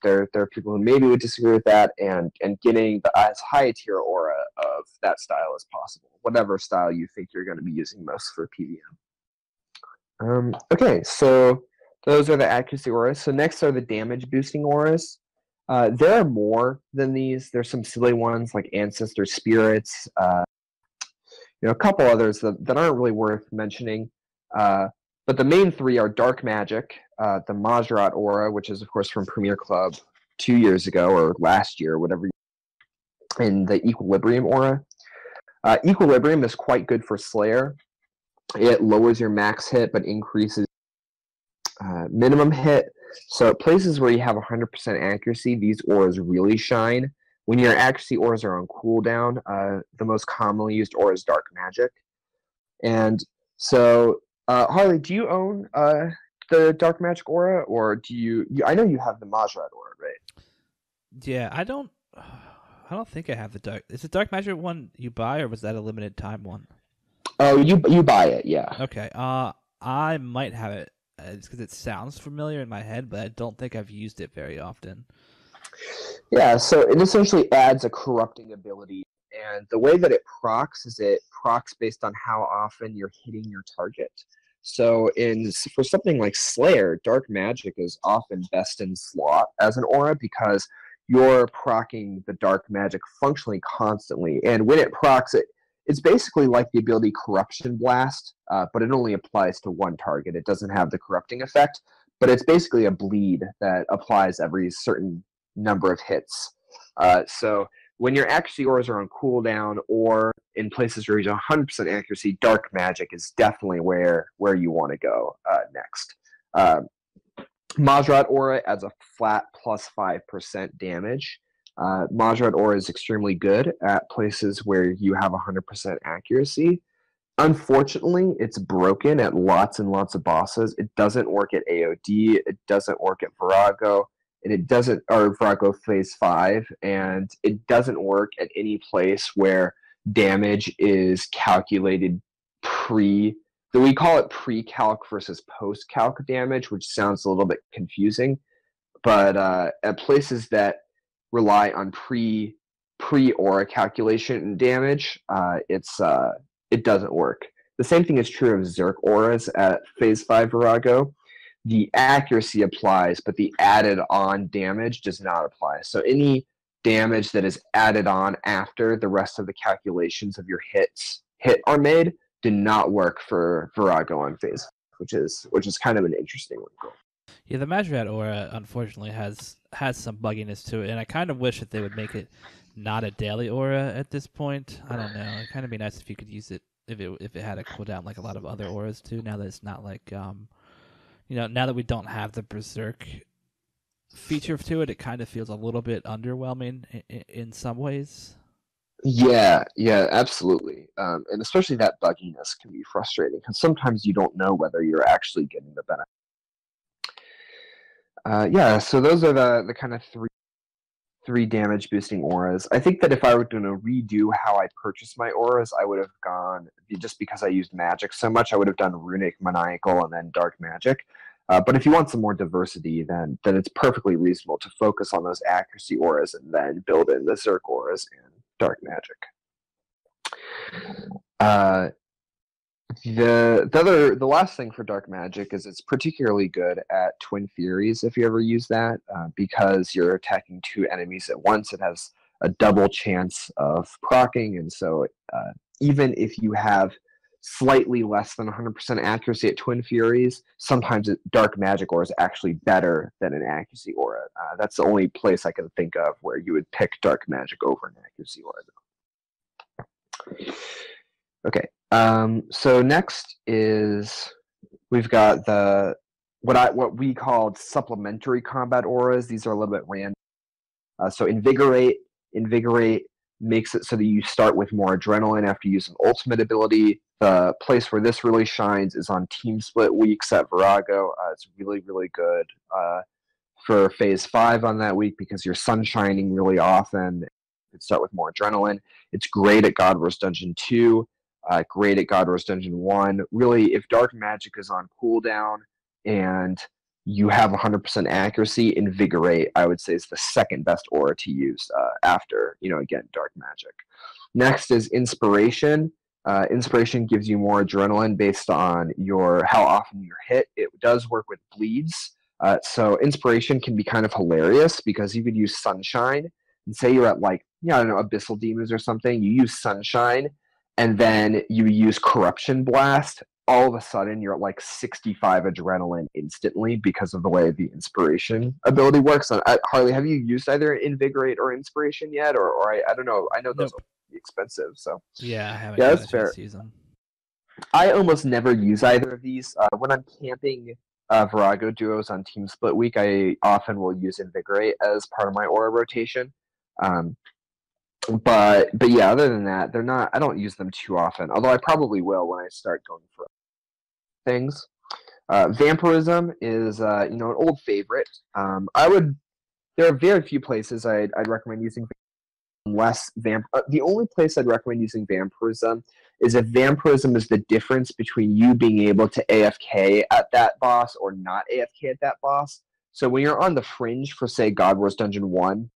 there are people who maybe would disagree with that, and getting as high a tier aura of that style as possible, whatever style you think you're going to be using most for PvM. Okay, so those are the accuracy auras. So next are the damage boosting auras. There are more than these. There's some silly ones like Ancestor Spirits, a couple others that aren't really worth mentioning. But the main 3 are Dark Magic, the Majrat Aura, which is, of course, from Premier Club 2 years ago or last year, whatever, and the Equilibrium Aura. Equilibrium is quite good for Slayer. It lowers your max hit but increases minimum hit. So at places where you have 100% accuracy, these auras really shine. When your accuracy auras are on cooldown, the most commonly used aura is Dark Magic. And so, Harley, do you own the Dark Magic aura, or do you I know you have the Majrat aura, right? Yeah, I don't think I have the dark. Is the Dark Magic one you buy, or was that a limited time one? Oh, you buy it, yeah. Okay. I might have it. It's because it sounds familiar in my head, but I don't think I've used it very often. Yeah, so it essentially adds a corrupting ability, and the way that it procs is it procs based on how often you're hitting your target. So for something like Slayer, Dark Magic is often best in slot as an aura because you're proccing the Dark Magic functionally constantly, and when it procs it, it's basically like the ability Corruption Blast, but it only applies to one target. It doesn't have the corrupting effect, but it's basically a bleed that applies every certain number of hits. So when your accuracy auras are on cooldown or in places where you have 100% accuracy, Dark Magic is definitely where you want to go next. Majrat Aura adds a flat plus 5% damage. Majrat Aura is extremely good at places where you have 100% accuracy. Unfortunately, it's broken at lots and lots of bosses. It doesn't work at AOD. It doesn't work at Virago. And it doesn't, or Virago Phase 5, and it doesn't work at any place where damage is calculated we call it pre-calc versus post-calc damage, which sounds a little bit confusing. But at places that rely on pre-aura calculation and damage, it doesn't work. The same thing is true of Zerk auras at Phase 5 Virago. The accuracy applies, but the added on damage does not apply. So any damage that is added on after the rest of the calculations of your hit are made do not work for Virago on Phase, which is kind of an interesting one. Yeah, the Majrat aura unfortunately has some bugginess to it, and I kind of wish that they would make it not a daily aura at this point. I don't know. It'd kind of be nice if you could use it if it had a cooldown like a lot of other auras too. Now that it's not like now that we don't have the Berserk feature to it, it kind of feels a little bit underwhelming in some ways. Yeah, absolutely. And especially that bugginess can be frustrating because sometimes you don't know whether you're actually getting the benefit. So those are the kind of three damage boosting auras. I think that if I were going to redo how I purchased my auras, I would have gone, just because I used magic so much, I would have done Runic, Maniacal, and then Dark Magic. But if you want some more diversity, then it's perfectly reasonable to focus on those accuracy auras and then build in the Zerk auras and Dark Magic. The last thing for dark magic is it's particularly good at Twin Furies if you ever use that, because you're attacking two enemies at once. It has a double chance of proccing, and so even if you have slightly less than 100% accuracy at Twin Furies, sometimes dark magic aura is actually better than an accuracy aura. That's the only place I can think of where you would pick dark magic over an accuracy aura. Okay. So next is we've got the what we called supplementary combat auras. These are a little bit random. So invigorate makes it so that you start with more adrenaline after you use an ultimate ability. The place where this really shines is on team split weeks at Virago. It's really, really good for phase 5 on that week because you're sunshining really often. You could start with more adrenaline. It's great at God Wars Dungeon 2. Great at God Wars Dungeon 1. Really, if Dark Magic is on cooldown and you have 100% accuracy, Invigorate, I would say, is the second best aura to use after, again, Dark Magic. Next is Inspiration. Inspiration gives you more adrenaline based on how often you're hit. It does work with bleeds. So Inspiration can be kind of hilarious because you could use Sunshine and say you're at Abyssal Demons or something. You use Sunshine and then you use Corruption Blast, all of a sudden you're at 65 adrenaline instantly because of the way the Inspiration ability works. Harley, have you used either Invigorate or Inspiration yet? Or I don't know. I know those Nope. are expensive. So Yeah, I haven't yeah, gotten that's a fair. chance to use them. I almost never use either of these. When I'm camping Virago duos on Team Split Week, I often will use Invigorate as part of my aura rotation. But yeah, other than that, they're not. I don't use them too often. Although I probably will when I start going for things. Vampirism is an old favorite. There are very few places I'd recommend using less the only place I'd recommend using vampirism is if vampirism is the difference between you being able to AFK at that boss or not AFK at that boss. So when you're on the fringe for, say, God Wars Dungeon 1,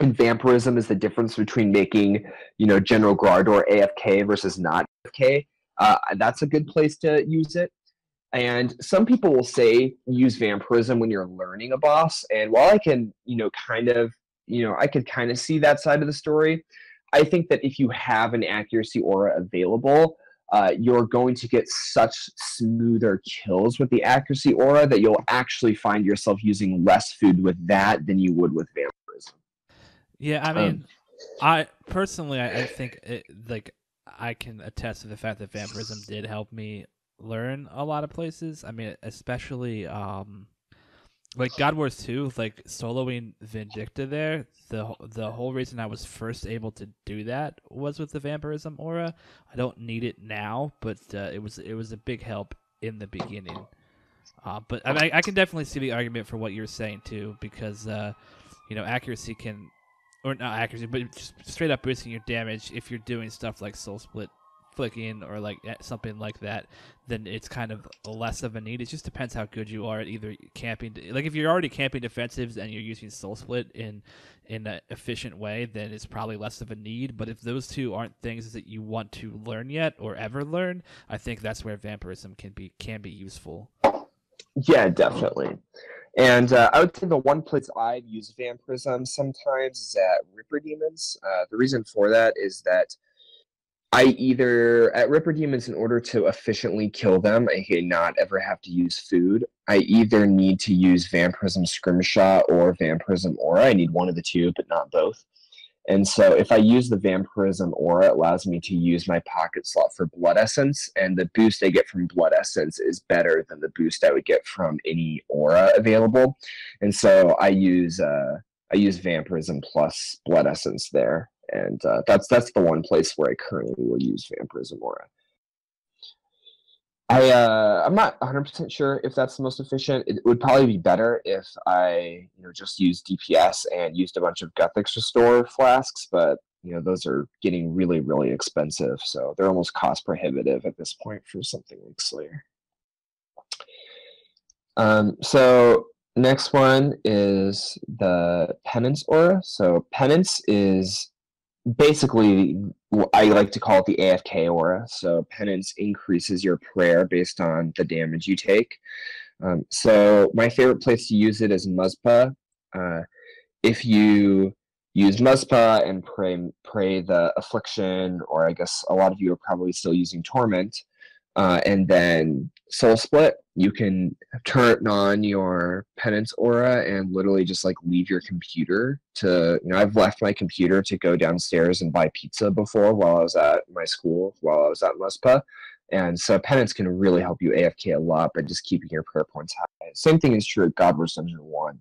and vampirism is the difference between making, General Gardor AFK versus not AFK, that's a good place to use it. And some people will say use vampirism when you're learning a boss. And while I can, I could kind of see that side of the story, I think that if you have an accuracy aura available, you're going to get such smoother kills with the accuracy aura that you'll actually find yourself using less food with that than you would with vampirism. Yeah, I mean, I personally, I think I can attest to the fact that vampirism did help me learn a lot of places. I mean, especially God Wars 2, soloing Vindicta there. The whole reason I was first able to do that was with the vampirism aura. I don't need it now, but it was a big help in the beginning. But I mean, I can definitely see the argument for what you're saying too, because accuracy can, or not accuracy, but just straight up boosting your damage if you're doing stuff like soul split flicking or something like that, then it's kind of less of a need. It just depends how good you are at either camping. If you're already camping defensives and you're using soul split in an efficient way, then it's probably less of a need. But if those two aren't things that you want to learn yet or ever learn, I think that's where vampirism can be useful. Yeah, definitely. And I would say the one place I've used vampirism sometimes is at Ripper Demons. The reason for that is that at Ripper Demons, in order to efficiently kill them, I cannot ever have to use food. I either need to use Vampirism Scrimshot or Vampirism Aura. I need one of the two, but not both. And so if I use the Vampirism Aura, it allows me to use my pocket slot for Blood Essence, and the boost I get from Blood Essence is better than the boost I would get from any aura available. And so I use Vampirism plus Blood Essence there. And that's the one place where I currently will use Vampirism Aura. I'm not 100% sure if that's the most efficient. It would probably be better if I just used DPS and used a bunch of Guthix Restore flasks, but those are getting really, really expensive, so they're almost cost prohibitive at this point for something like Slayer. So next one is the Penance Aura. So Penance is basically I like to call it the AFK aura. So penance increases your prayer based on the damage you take. So my favorite place to use it is Muzpa. Uh, if you use Muzpa and pray the affliction, or I guess a lot of you are probably still using Torment, and then Soul Split, you can turn on your penance aura and literally just like leave your computer to, I've left my computer to go downstairs and buy pizza before while I was at my school, while I was at Muspa. And so penance can really help you AFK a lot by just keeping your prayer points high. Same thing is true at God Wars Dungeon 1.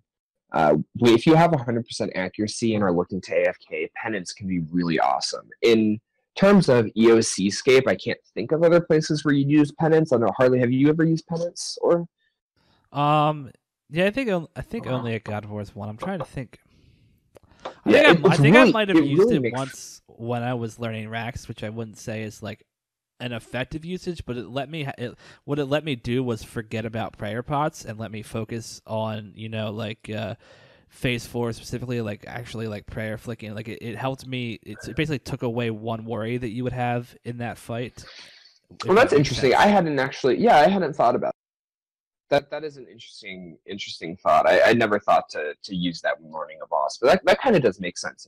If you have 100% accuracy and are looking to AFK, penance can be really awesome. In terms of EOC scape, I can't think of other places where you use penance. I don't know, Harley, have you ever used penance? Or Yeah, I think only at God of War 1. I'm trying to think. yeah, I think I might have used really it once when I was learning Rax, which I wouldn't say is like an effective usage, but what it let me do was forget about prayer pots and let me focus on, like phase 4 specifically, like actually like prayer flicking. Like it helped me. It basically took away one worry that you would have in that fight. Well, that's interesting. Sense. I hadn't thought about that. That is an interesting thought. I never thought to use that when learning a boss, but that kind of does make sense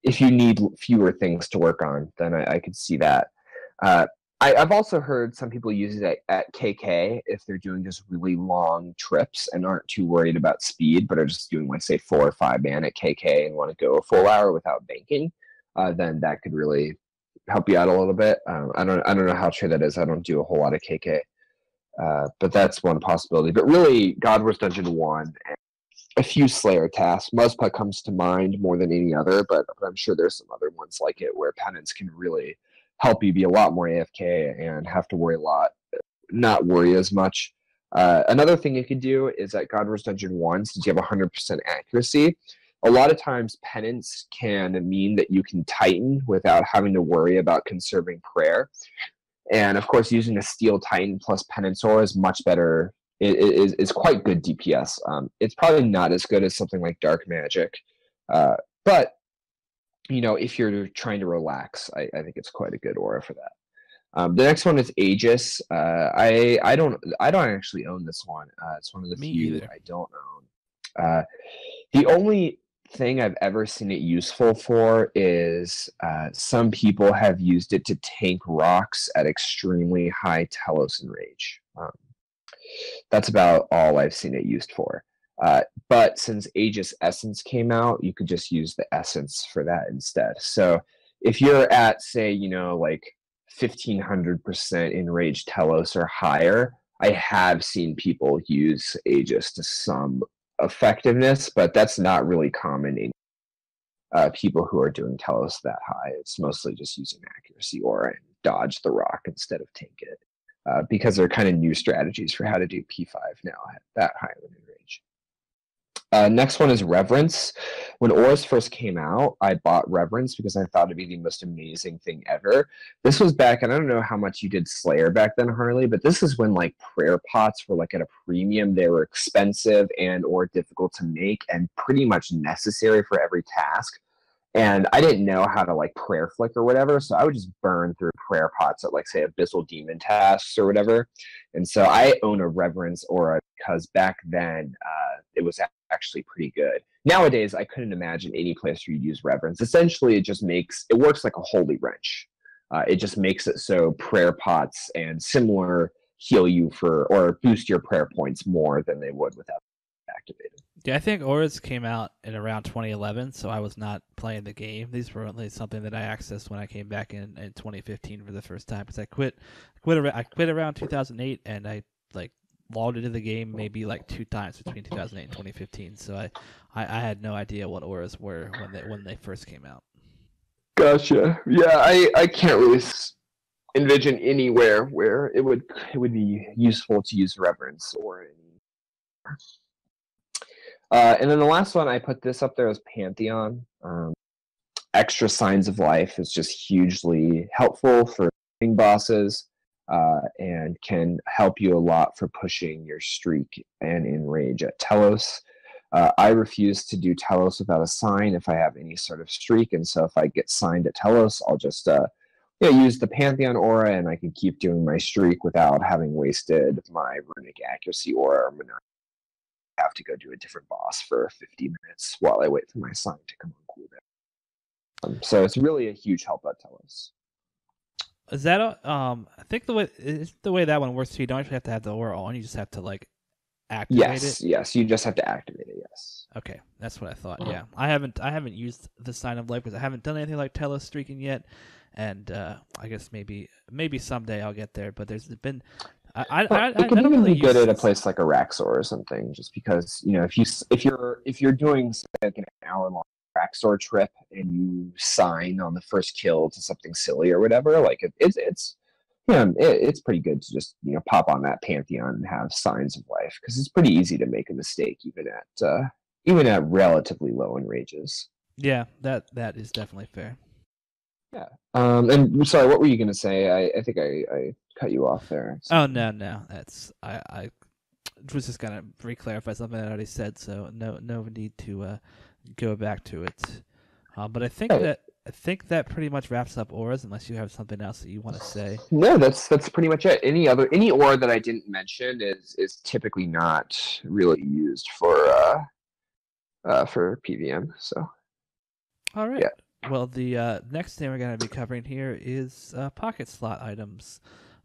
if you need fewer things to work on, then I could see that. I've also heard some people use it at KK if they're doing just really long trips and aren't too worried about speed, but are just doing, like, say, 4 or 5 man at KK and want to go a full hour without banking. Then that could really help you out a little bit. I don't know how true that is. I don't do a whole lot of KK, but that's one possibility. But really, God Wars Dungeon 1 and a few Slayer tasks. Muzpa comes to mind more than any other, but I'm sure there's some other ones like it where penance can really help you be a lot more AFK and have to not worry as much. Another thing you can do is at God Wars Dungeon 1, since you have 100% accuracy, a lot of times penance can mean that you can Titan without having to worry about conserving prayer. And of course, using a Steel Titan plus Penance Aura is much better. It's quite good DPS. It's probably not as good as something like Dark Magic, but if you're trying to relax, I think it's quite a good aura for that. The next one is Aegis. I don't actually own this one. It's one of the few either. I don't own. The only thing I've ever seen it useful for is some people have used it to tank rocks at extremely high Telos and Rage. That's about all I've seen it used for. But since Aegis Essence came out, you could just use the Essence for that instead. So if you're at, say, like 1500% in Rage Telos or higher, I have seen people use Aegis to some effectiveness, but that's not really common in people who are doing Telos that high. It's mostly just using accuracy aura and dodge the rock instead of tank it. Because they're kind of new strategies for how to do P5 now at that high limit range. Next one is Reverence. When auras first came out, I bought Reverence because I thought it'd be the most amazing thing ever. This was back, and I don't know how much you did Slayer back then, Harley, but this is when like prayer pots were like at a premium. They were expensive and or difficult to make and pretty much necessary for every task. And I didn't know how to like prayer flick or whatever, so I would just burn through prayer pots at like, say, Abyssal Demon tasks or whatever. And so I own a Reverence aura because back then it was actually pretty good. Nowadays, I couldn't imagine any place where you'd use Reverence. Essentially, it works like a Holy Wrench. It just makes it so prayer pots and similar heal you or boost your prayer points more than they would without activated. Yeah, I think auras came out in around 2011, so I was not playing the game. These were only something that I accessed when I came back in 2015 for the first time. Because I quit around 2008, and I like logged into the game maybe like 2 times between 2008 and 2015. So I had no idea what auras were when they first came out. Gotcha. Yeah, I can't really envision anywhere where it would be useful to use Reverence or any. And then the last one, I put this up there as Pantheon. Extra Signs of Life is just hugely helpful for bosses and can help you a lot for pushing your streak and in rage at Telos. I refuse to do Telos without a sign if I have any sort of streak, and so if I get signed at Telos, I'll just use the Pantheon aura, and I can keep doing my streak without having wasted my runic accuracy aura. I'm gonna have to go do a different boss for 50 minutes while I wait for my sign to come on cooldown. So it's really a huge help at Telos. Is that I think the way that one works, you don't actually have to have the aura on. You just have to like activate it. Yes, you just have to activate it. Yes. Okay, that's what I thought. Yeah, I haven't used the Sign of Life because I haven't done anything like Telos streaking yet, and I guess maybe someday I'll get there. But there's been it could even be good at a place like Araxor or something, just because if you're doing like an hour-long Araxor trip and you sign on the first kill to something silly or whatever, like it's pretty good to just pop on that Pantheon and have Signs of Life, because it's pretty easy to make a mistake even at relatively low enrages. Yeah, that is definitely fair. Yeah. And sorry, what were you going to say? I think I cut you off there. So. Oh no, that's I was just gonna re-clarify something I already said, so no need to go back to it. But I think that pretty much wraps up auras, unless you have something else that you want to say. No, that's pretty much it. Any aura that I didn't mention is typically not really used for PvM. So. All right. Yeah. Well, the next thing we're going to be covering here is pocket slot items.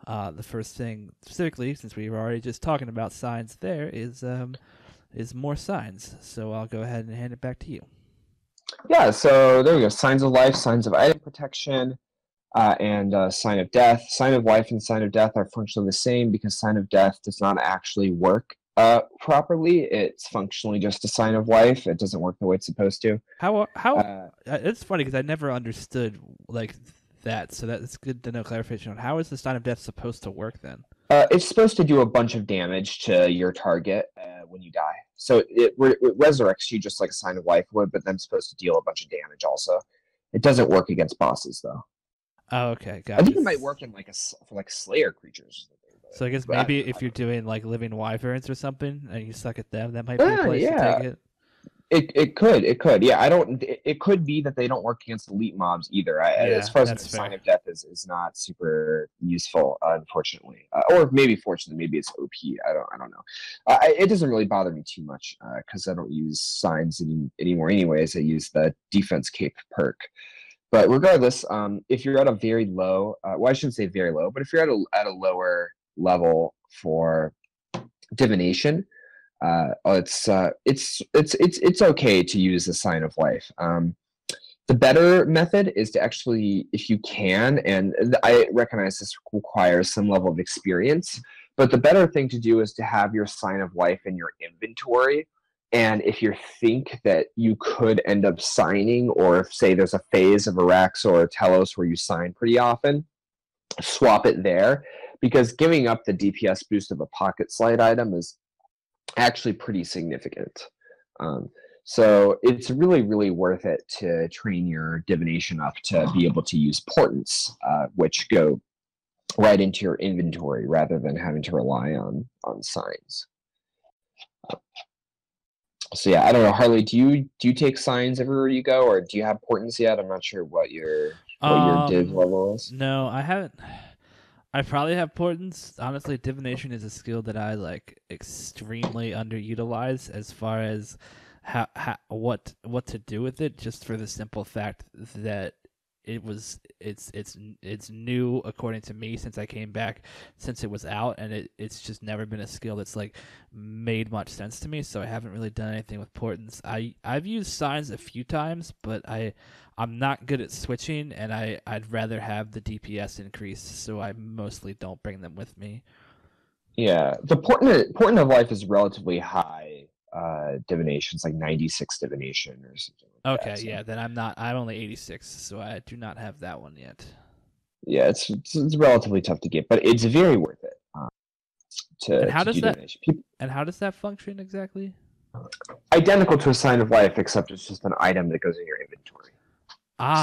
The first thing, specifically, since we were already just talking about signs, there is more signs. So I'll go ahead and hand it back to you. Yeah. So there we go. Signs of Life, Signs of Item Protection, and Sign of Death. Sign of Life and Sign of Death are functionally the same because Sign of Death does not actually work properly. It's functionally just a Sign of Life. It doesn't work the way it's supposed to. How it's funny because I never understood like that, so that's good to know clarification on how is the Sign of Death supposed to work then. It's supposed to do a bunch of damage to your target when you die. So it resurrects you just like a Sign of Life would, but then it's supposed to deal a bunch of damage also. It doesn't work against bosses though. Oh, okay, gotcha. I think it might work in for Slayer creatures. So I guess maybe if you're doing like living wyverns or something and you suck at them, that might be a place to take it. It could. Yeah, it could be that they don't work against elite mobs either. As far as the Sign of Death is not super useful, unfortunately. Or maybe fortunately, maybe it's OP. I don't know. It doesn't really bother me too much because I don't use signs anymore anyways. I use the defense cape perk. But regardless, if you're at a very low, well, I shouldn't say very low, but if you're at a lower level for divination, it's okay to use the Sign of Life. The better method is to actually, if you can, and I recognize this requires some level of experience, but the better thing to do is to have your Sign of Life in your inventory. And if you think that you could end up signing, or if, say, there's a phase of Araxor or Telos where you sign pretty often, swap it there, because giving up the DPS boost of a pocket slide item is actually pretty significant. So it's really, really worth it to train your divination up to be able to use portents, which go right into your inventory rather than having to rely on signs. So yeah, I don't know, Harley. Do you take signs everywhere you go, or do you have portents yet? I'm not sure what your div level is. No, I haven't. I probably have portents. Honestly, divination is a skill that I like extremely underutilize as far as what to do with it. Just for the simple fact that it's new according to me since I came back, since it was out, and it's just never been a skill that's like made much sense to me. So I haven't really done anything with portents. I've used signs a few times, but I'm not good at switching, and I'd rather have the DPS increase, so I mostly don't bring them with me. Yeah, the portent of life is relatively high divination. It's like 96 divination or something. Okay, yeah, then I'm only 86, so I do not have that one yet. Yeah, it's relatively tough to get, but it's very worth it. And how does that function exactly? Identical to a Sign of Life, except it's just an item that goes in your inventory.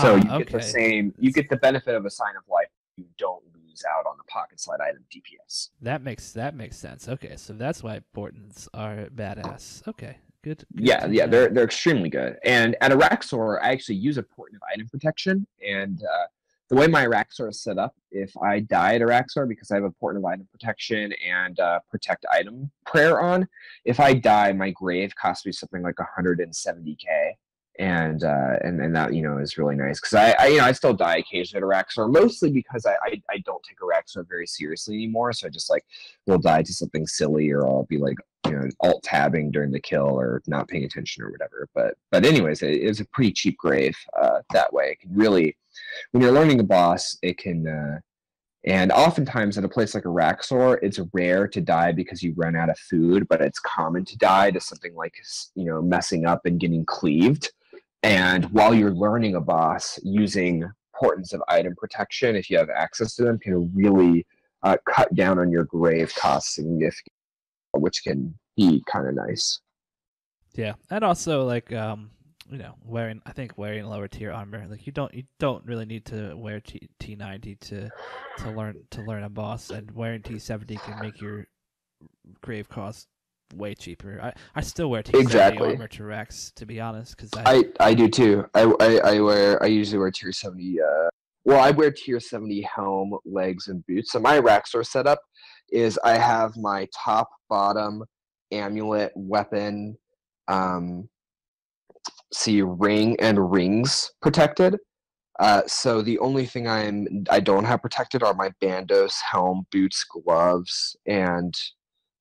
So you get the same. You get the benefit of a Sign of Life. You don't lose out on the pocket slide item DPS. That makes sense. Okay, so that's why portents are badass. Okay. Good. Good Yeah, to yeah, know. they're extremely good. And at Araxor, I actually use a port of item protection. And the way my Araxor is set up, if I die at Araxor because I have a port of item protection and protect item prayer on, if I die, my grave costs me something like 170k. And that is really nice because I still die occasionally at Araxor, mostly because I don't take Araxor very seriously anymore. So I just like will die to something silly, or I'll be like alt tabbing during the kill or not paying attention or whatever. But anyways, it's a pretty cheap grave that way. It can really, when you're learning a boss, it can. And oftentimes at a place like Araxor, it's rare to die because you run out of food, but it's common to die to something like messing up and getting cleaved. And while you're learning a boss, using portents of item protection, if you have access to them, can really cut down on your grave costs significantly, which can be kind of nice. Yeah, and also like wearing lower tier armor. Like you don't really need to wear T90 to learn a boss, and wearing T70 can make your grave cost way cheaper. I still wear T70 Exactly. armor to Rex, to be honest, because I do too. I usually wear tier 70. Well, I wear tier 70 helm, legs, and boots. So my Raxor setup is I have my top, bottom, amulet, weapon, ring and rings protected. So the only thing I don't have protected are my bandos, helm, boots, gloves, and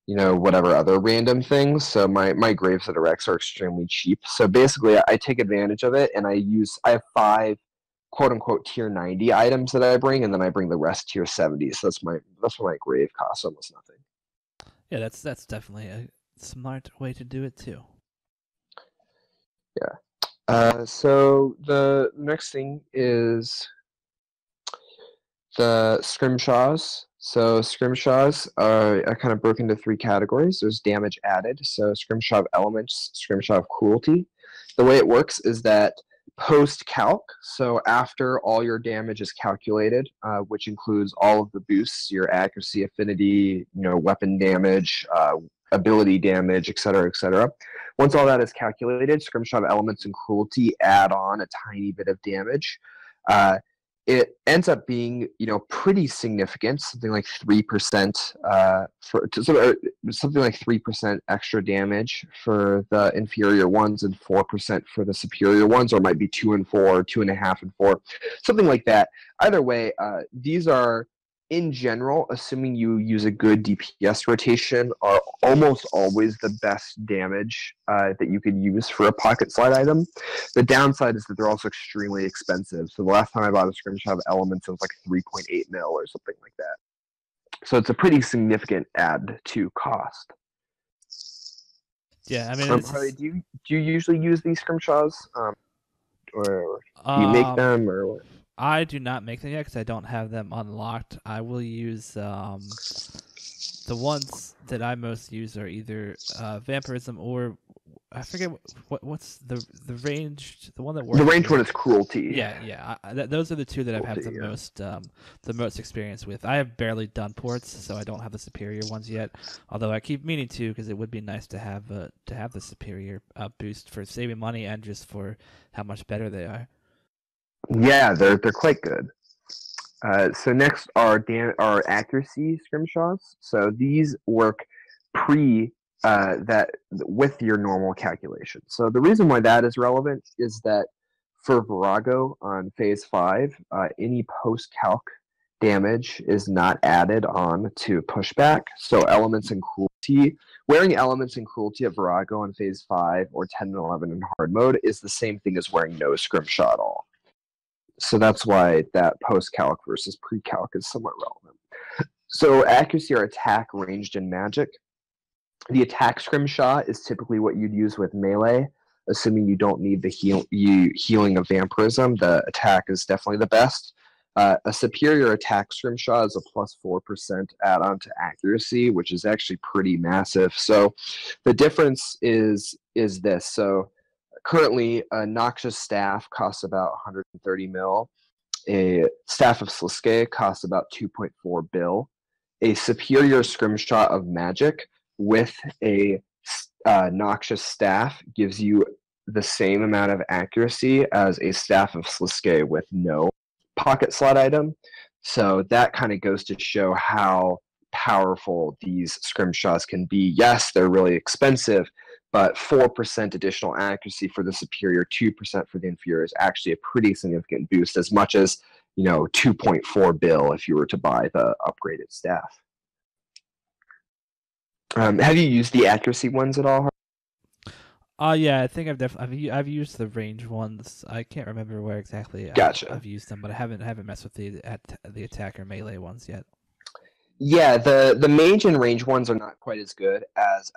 whatever other random things. So my graves at Rex are extremely cheap. So basically, I take advantage of it, and I have 5 quote unquote tier 90 items that I bring, and then I bring the rest tier 70. So that's why my grave costs almost nothing. Yeah, that's definitely a smart way to do it too. Yeah. So the next thing is the scrimshaws. So scrimshaws are kind of broken into 3 categories. There's damage added, so scrimshaw of elements, scrimshaw of cruelty. The way it works is that post-calc, so after all your damage is calculated, which includes all of the boosts, your accuracy, affinity, weapon damage, ability damage, etc. Once all that is calculated, scrimshaw of elements and cruelty add on a tiny bit of damage. It ends up being, pretty significant, something like 3% something like 3% extra damage for the inferior ones and 4% for the superior ones, or it might be 2 and 4, 2.5 and 4, something like that. Either way, these are, in general, assuming you use a good DPS rotation, are almost always the best damage that you could use for a pocket slide item. The downside is that they're also extremely expensive. So the last time I bought a scrimshaw of elements, it was like 3.8 mil or something like that. So it's a pretty significant add to cost. Yeah, I mean, Harley, do you usually use these scrimshaws, or do you make them, or what? I do not make them yet because I don't have them unlocked. I will use the ones that I most use are either vampirism or I forget what's the ranged, the one that works. The ranged one is cruelty. Yeah. Those are the 2 that I've had the most experience with. I have barely done ports, so I don't have the superior ones yet. Although I keep meaning to, because it would be nice to have the superior boost for saving money and just for how much better they are. Yeah, they're quite good. So next are accuracy scrimshaws. So these work that with your normal calculation. So the reason why that is relevant is that for Virago on phase 5, any post-calc damage is not added on to pushback. So elements and cruelty, wearing elements and cruelty at Virago on phase 5 or 10 and 11 in hard mode is the same thing as wearing no scrimshaw at all. So that's why that post-calc versus pre-calc is somewhat relevant. So accuracy or attack ranged in magic. The attack scrimshaw is typically what you'd use with melee, assuming you don't need the healing of vampirism. The attack is definitely the best. A superior attack scrimshaw is a plus 4% add-on to accuracy, which is actually pretty massive. So the difference is this. So currently, a Noxious Staff costs about 130 mil. A Staff of Sliske costs about 2.4 bill. A Superior Scrimshaw of Magic with a Noxious Staff gives you the same amount of accuracy as a Staff of Sliske with no pocket slot item. So that kind of goes to show how powerful these scrimshaws can be. Yes, they're really expensive, but 4% additional accuracy for the superior, 2% for the inferior is actually a pretty significant boost, as much as 2.4 bill if you were to buy the upgraded staff. Have you used the accuracy ones at all? Yeah, I think I've used the range ones. I can't remember where exactly Gotcha. I've used them, but I haven't messed with the attack or melee ones yet. Yeah, the mage and range ones are not quite as good as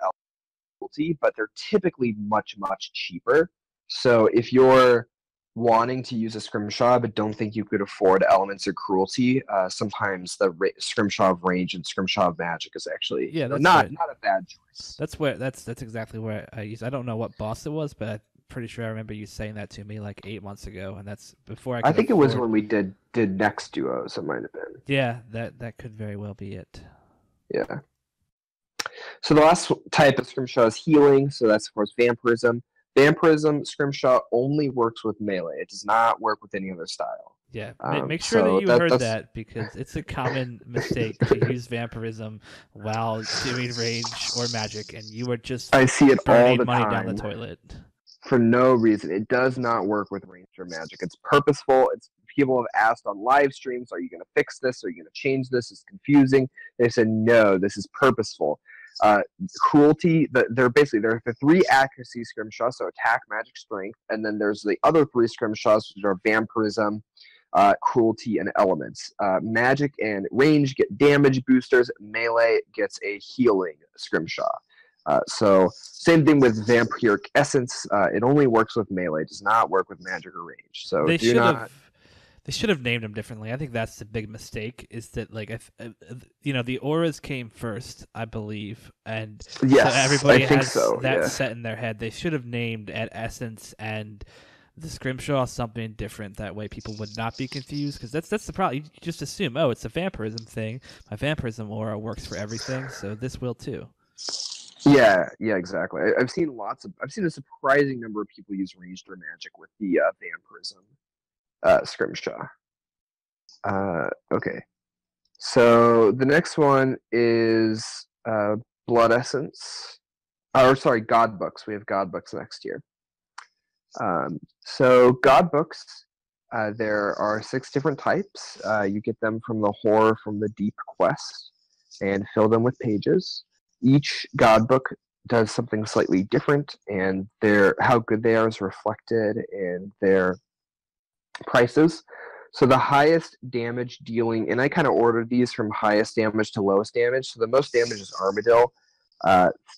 cruelty, but they're typically much cheaper. So if you're wanting to use a scrimshaw but don't think you could afford elements or cruelty, sometimes the scrimshaw of range and scrimshaw of magic is actually not a bad choice. That's exactly where I use. I don't know what boss it was, but I'm pretty sure I remember you saying that to me like 8 months ago, and that's before I think it was when we did next duos. It might have been. Yeah, that could very well be it. Yeah. So the last type of scrimshaw is healing. So that's of course vampirism. Vampirism scrimshaw only works with melee. It does not work with any other style. Yeah, make sure that you heard that, because it's a common mistake to use vampirism while doing range or magic, and you are just I see it all the money time down the toilet for no reason. It does not work with range or magic. It's purposeful. People have asked on live streams, "Are you going to fix this? Are you going to change this? It's confusing." They said, "No, this is purposeful." Cruelty, there are the 3 accuracy scrimshaws, so attack, magic, strength, and then there's the other 3 scrimshaws, which are vampirism, cruelty, and elements. Magic and range get damage boosters. Melee gets a healing scrimshaw. So same thing with vampiric essence. It only works with melee. It does not work with magic or range. So they should have named them differently. I think that's the big mistake. Is that the auras came first, I believe, and yes, so everybody has that set in their head. They should have named at essence and the scrimshaw something different. That way, people would not be confused. Because that's the problem. You just assume, oh, it's a vampirism thing. My vampirism aura works for everything, so this will too. Yeah, exactly. I've seen a surprising number of people use ranged or magic with the vampirism scrimshaw. Okay, so the next one is blood essence. God books. We have god books next year. So god books, there are 6 different types. You get them from the Horror from the Deep quest and fill them with pages. Each god book does something slightly different, and how good they are is reflected in their prices. So the highest damage dealing, and I kind of ordered these from highest damage to lowest damage. So the most damage is Armadil.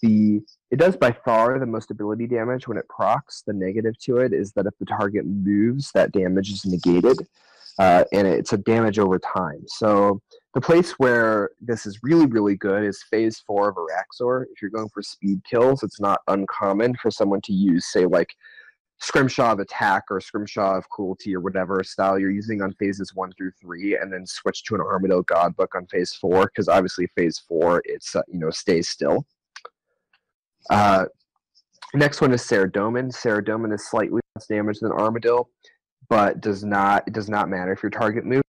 It does by far the most ability damage when it procs. The negative to it is that if the target moves, that damage is negated, and it's a damage over time. So the place where this is really good is phase 4 of Araxor. If you're going for speed kills, it's not uncommon for someone to use, say, like scrimshaw of attack or scrimshaw of cruelty or whatever style you're using on phases 1 through 3, and then switch to an Armadil god book on phase 4, because obviously phase 4 it's stays still. Next one is Saradomin. Saradomin is slightly less damage than Armadil, but it does not matter if your target moves.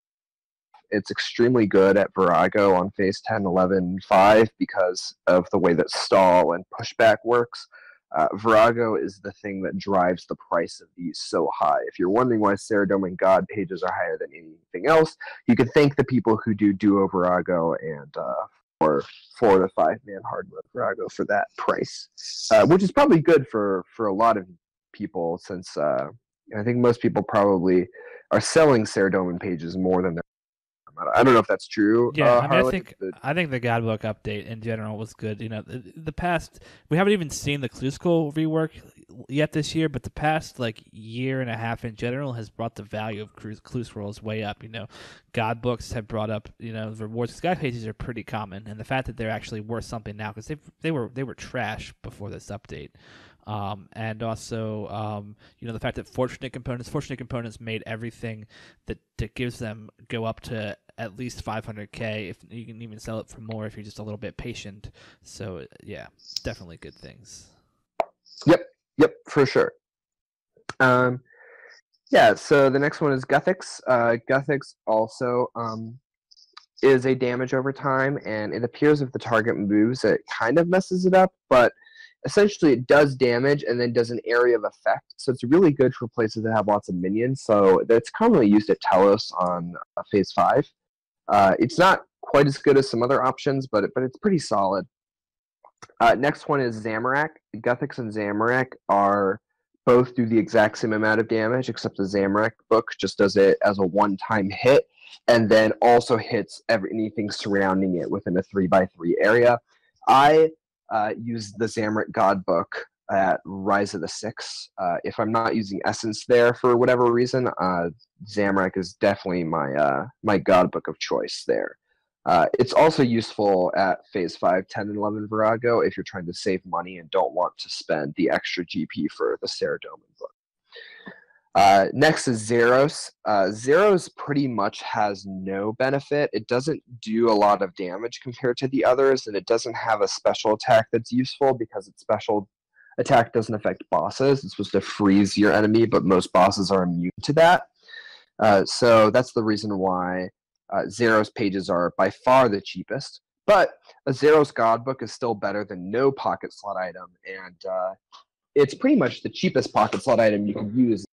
It's extremely good at Virago on phase 10, 11, 5 because of the way that stall and pushback works. Virago is the thing that drives the price of these so high. If you're wondering why Saradomin God pages are higher than anything else, you can thank the people who do Duo Virago and 4 to 5 man hard mode Virago for that price, which is probably good for a lot of people, since I think most people probably are selling Saradomin pages more than they're. I don't know if that's true. Yeah, I think the Godbook update in general was good. The past, we haven't even seen the Clue School rework yet this year, but the past year and a half in general has brought the value of Clue Scrolls way up. Godbooks have brought up the rewards. Sky pages are pretty common, and the fact that they're actually worth something now, because they were trash before this update. And also, the fact that fortunate components made everything that gives them go up to at least 500k. If you can even sell it for more if you're just a little bit patient. So yeah, definitely good things. Yep, for sure. Yeah, so the next one is Guthix. Guthix also is a damage over time, and it appears if the target moves, it kind of messes it up, but essentially it does damage and then does an area of effect. So it's really good for places that have lots of minions. So that's commonly used at Telos on Phase 5. It's not quite as good as some other options, but it's pretty solid. Next one is Zamorak. Guthix and Zamorak are both do the exact same amount of damage, except the Zamorak book just does it as a one-time hit, and then also hits anything surrounding it within a 3x3 area. I use the Zamorak God book at Rise of the Six. If I'm not using Essence there for whatever reason, Zamorak is definitely my God book of choice there. It's also useful at Phase 5, 10, and 11 Virago if you're trying to save money and don't want to spend the extra GP for the Saradomin book. Next is Zeros. Zeros pretty much has no benefit. It doesn't do a lot of damage compared to the others, and it doesn't have a special attack that's useful because its special attack doesn't affect bosses. It's supposed to freeze your enemy, but most bosses are immune to that. So that's the reason why Zeros pages are by far the cheapest. But a Zeros God book is still better than no pocket slot item, and it's pretty much the cheapest pocket slot item you can use.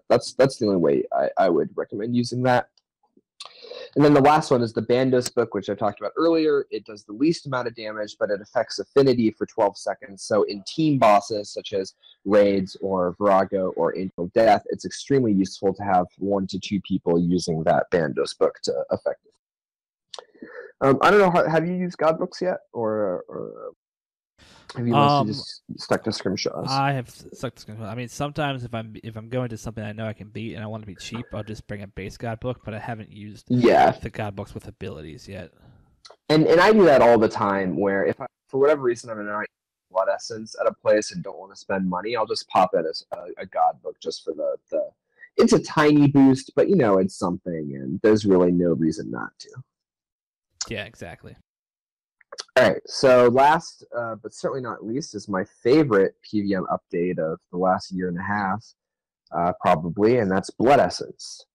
That's the only way I would recommend using that. And then the last one is the Bandos book, which I talked about earlier. It does the least amount of damage, but it affects affinity for 12 seconds. So in team bosses, such as raids or Virago or Angel Death, it's extremely useful to have 1 to 2 people using that Bandos book to affect it. I don't know, have you used God books yet? Or have you mostly just stuck to scrimshaws? I have stuck to scrimshaws. I mean, sometimes if I'm going to something I know I can beat and I want to be cheap, I'll just bring a base God book. But I haven't used the God books with abilities yet. And I do that all the time. Where if for whatever reason I'm not Blood Essence at a place and don't want to spend money, I'll just pop it as a God book just for the. It's a tiny boost, but it's something, and there's really no reason not to. Yeah, exactly. All right, so last but certainly not least is my favorite PvM update of the last year and a half, probably, and that's Blood Essence.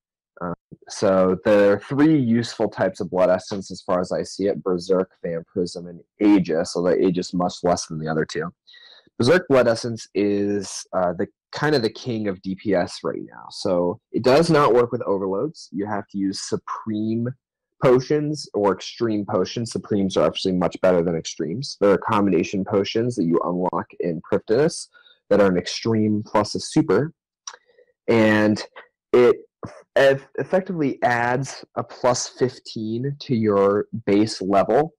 So there are 3 useful types of Blood Essence as far as I see it: Berserk, Vampirism, and Aegis, although Aegis much less than the other 2. Berserk Blood Essence is the king of DPS right now. So it does not work with overloads. You have to use Supreme potions or extreme potions. Supremes are actually much better than extremes. There are combination potions that you unlock in Cryptonus that are an extreme plus a super, and it effectively adds a plus 15 to your base level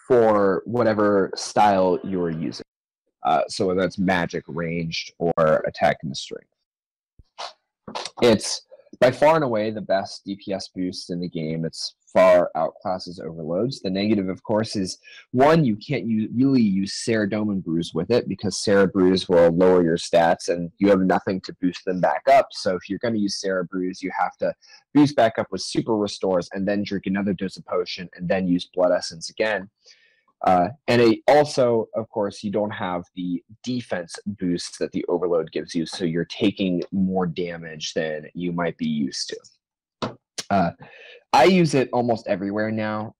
for whatever style you're using. So whether that's magic, ranged, or attack and strength. It's by far and away the best DPS boost in the game. It's far outclasses overloads. The negative, of course, is one, you can't really use Saradomin Brews with it because Sarah Brews will lower your stats and you have nothing to boost them back up. So if you're going to use Sarah Brews, you have to boost back up with Super Restores and then drink another dose of potion and then use Blood Essence again. And it also, of course, you don't have the defense boost that the overload gives you, so you're taking more damage than you might be used to. I use it almost everywhere now.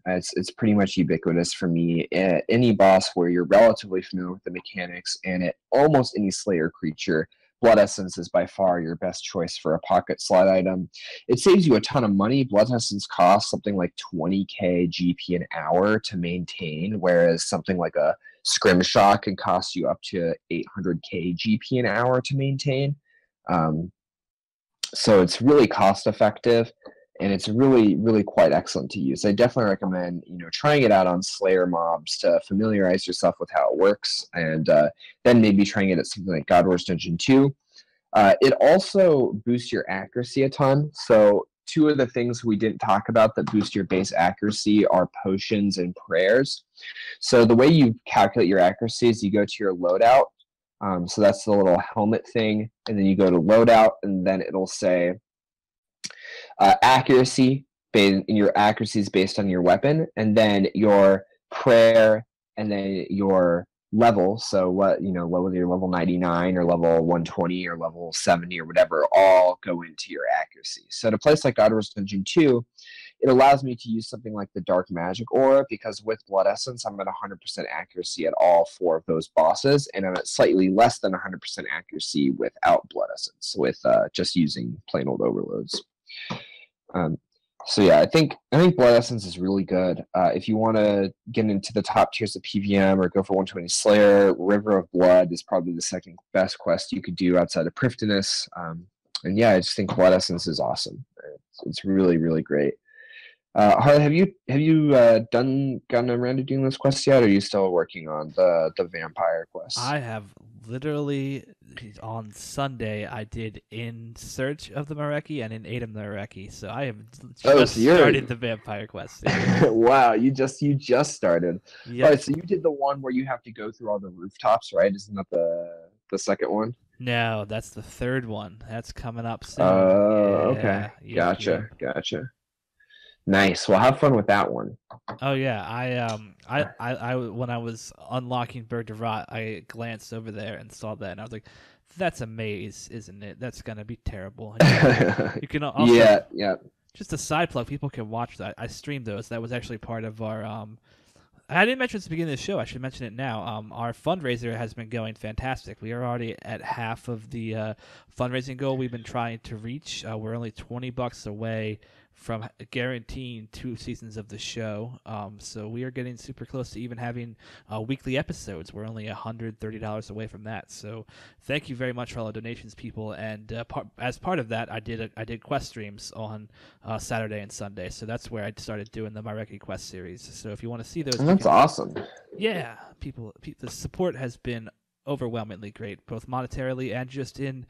It's pretty much ubiquitous for me. At any boss where you're relatively familiar with the mechanics, and at almost any Slayer creature, Blood Essence is by far your best choice for a pocket slot item. It saves you a ton of money. Blood Essence costs something like 20k GP an hour to maintain, whereas something like a Scrimshaw can cost you up to 800k GP an hour to maintain. So it's really cost effective, and it's really, really quite excellent to use. I definitely recommend trying it out on Slayer mobs to familiarize yourself with how it works, and then maybe trying it at something like God Wars Dungeon 2. It also boosts your accuracy a ton. So 2 of the things we didn't talk about that boost your base accuracy are potions and prayers. So the way you calculate your accuracy is you go to your loadout. So that's the little helmet thing, and then you go to loadout, and then it'll say accuracy, and your accuracy is based on your weapon, and then your prayer, and then your level. So whether you're level 99 or level 120 or level 70 or whatever, all go into your accuracy. So to place like God Wars Dungeon 2, it allows me to use something like the Dark Magic Aura, because with Blood Essence, I'm at 100% accuracy at all 4 of those bosses, and I'm at slightly less than 100% accuracy without Blood Essence, with just using plain old overloads. So yeah, I think Blood Essence is really good. If you want to get into the top tiers of PvM or go for 120 Slayer, River of Blood is probably the second best quest you could do outside of Prifddinas. And yeah, I just think Blood Essence is awesome. It's really, really great. Harley, have you gotten around to doing this quest yet, or are you still working on the vampire quest? I have literally, on Sunday, I did In Search of the Mareki and In Aid of the Mareki, so I have just started the vampire quest. Wow, you just started. Yep. All right, so you did the one where you have to go through all the rooftops, right? Isn't that the second one? No, that's the third one. That's coming up soon. Okay. Gotcha. Nice. Well, have fun with that one. Oh yeah, I when I was unlocking Bird of Rot, I glanced over there and saw that, and I was like, "That's a maze, isn't it? That's gonna be terrible." You can also, yeah. Just a side plug, people can watch that. I streamed those. That was actually part of our I didn't mention it at the beginning of the show. I should mention it now. Our fundraiser has been going fantastic. We are already at half of the fundraising goal we've been trying to reach. We're only $20 away from guaranteeing 2 seasons of the show. So we are getting super close to even having weekly episodes. We're only $130 away from that. So thank you very much for all the donations, people. And as part of that, I did quest streams on Saturday and Sunday. So that's where I started doing the Mareki quest series. So if you want to see those, that's awesome. Yeah, the support has been overwhelmingly great, both monetarily and just in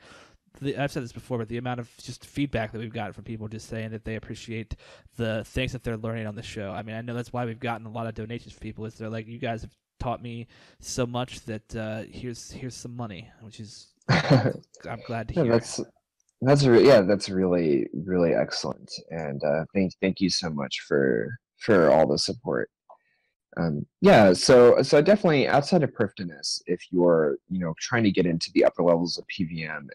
I've said this before, but the amount of just feedback that we've gotten from people just saying that they appreciate the things that they're learning on the show. I mean, I know that's why we've gotten a lot of donations from people. Is they're like, you guys have taught me so much that here's some money, which is I'm glad to hear. That's really, really excellent, and thank you so much for all the support. So definitely outside of Prifddinas, if you're trying to get into the upper levels of PvM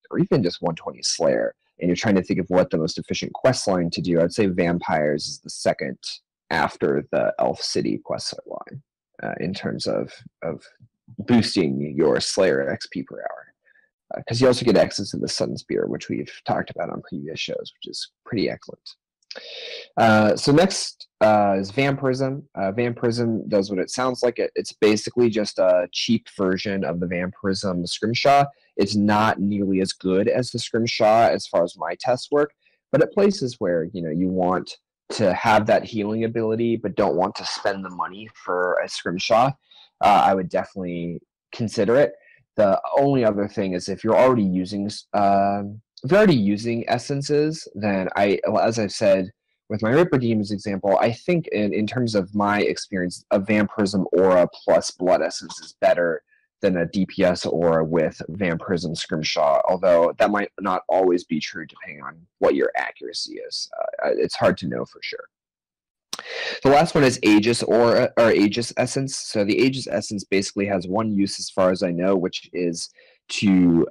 or even just 120 Slayer, and you're trying to think of what the most efficient quest line to do, I'd say Vampires is the second after the Elf City quest line in terms of boosting your Slayer XP per hour. Because you also get access to the Sun Spear, which we've talked about on previous shows, which is pretty excellent. So next is Vampirism. Vampirism does what it sounds like. It's basically just a cheap version of the Vampirism Scrimshaw. It's not nearly as good as the Scrimshaw as far as my tests work, but at places where you want to have that healing ability but don't want to spend the money for a Scrimshaw, I would definitely consider it. The only other thing is if you're already using essences, then as I've said with my Ripper Demons example, I think in terms of my experience, a Vampirism Aura plus Blood Essence is better than a DPS Aura with Vampirism Scrimshaw, although that might not always be true depending on what your accuracy is. It's hard to know for sure. The last one is Aegis Aura, or Aegis Essence. So the Aegis Essence basically has one use as far as I know, which is to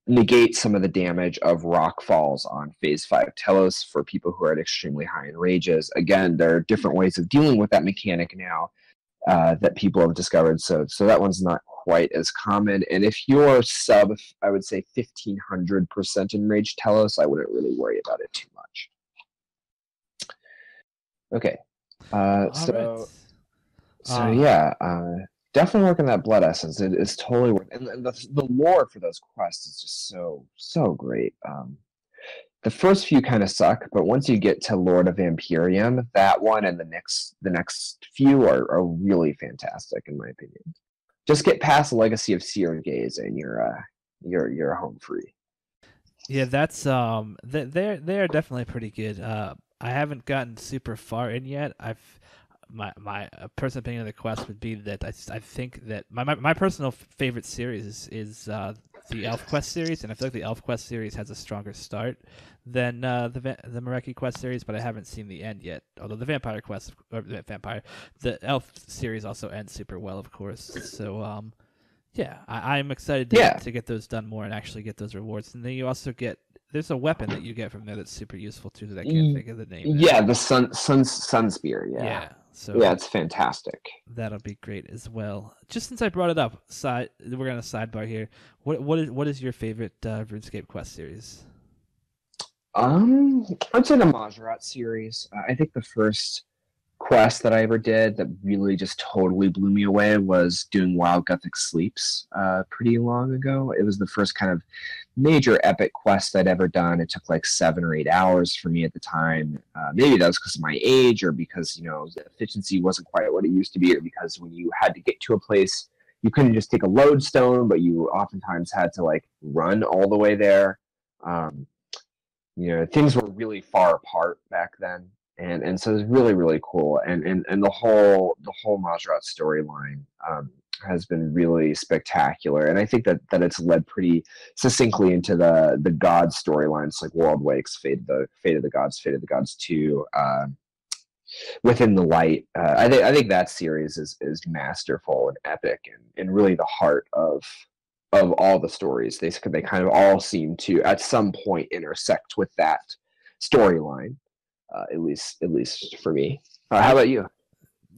negate some of the damage of rock falls on phase 5 Telos for people who are at extremely high in rages. Again, there are different ways of dealing with that mechanic now that people have discovered, so that one's not quite as common. And if you're sub, I would say 1500% in rage Telos, I wouldn't really worry about it too much. Okay, so yeah, definitely work on that Blood Essence. It is totally worth it. And the lore for those quests is just so great. The first few kind of suck, but once you get to Lord of Vampirium, that one and the next few are really fantastic in my opinion. Just get past Legacy of Seer Gaze and you're home free. Yeah, that's they're definitely pretty good. I haven't gotten super far in yet. My personal opinion of the quest would be that I think that my personal favorite series is the Elf Quest series, and I feel like the Elf Quest series has a stronger start than the Mareki Quest series, but I haven't seen the end yet. Although the the Elf series also ends super well, of course. So yeah, I'm excited to get those done more and actually get those rewards. And then you also get there's a weapon that you get from there that's super useful too. That I can't think of the name. Yeah, the sun spear. Yeah. So yeah, it's fantastic. That'll be great as well. Just since I brought it up, we're gonna sidebar here. What is your favorite RuneScape quest series? I'd say the Majorat series. I think the first quest that I ever did that really just totally blew me away was doing Wild Gothic Sleeps pretty long ago. It was the first kind of major epic quest I'd ever done. It took like 7 or 8 hours for me at the time. Maybe that was because of my age, or because the efficiency wasn't quite what it used to be, or because when you had to get to a place, you couldn't just take a lodestone, but you oftentimes had to like run all the way there. Things were really far apart back then. And so it's really, really cool. And the whole Majorat storyline has been really spectacular. And I think that it's led pretty succinctly into the God storylines, like World Wakes, Fate of the Gods 2, Within the Light. I think that series is masterful and epic and really the heart of all the stories. They kind of all seem to at some point intersect with that storyline. At least for me. How about you?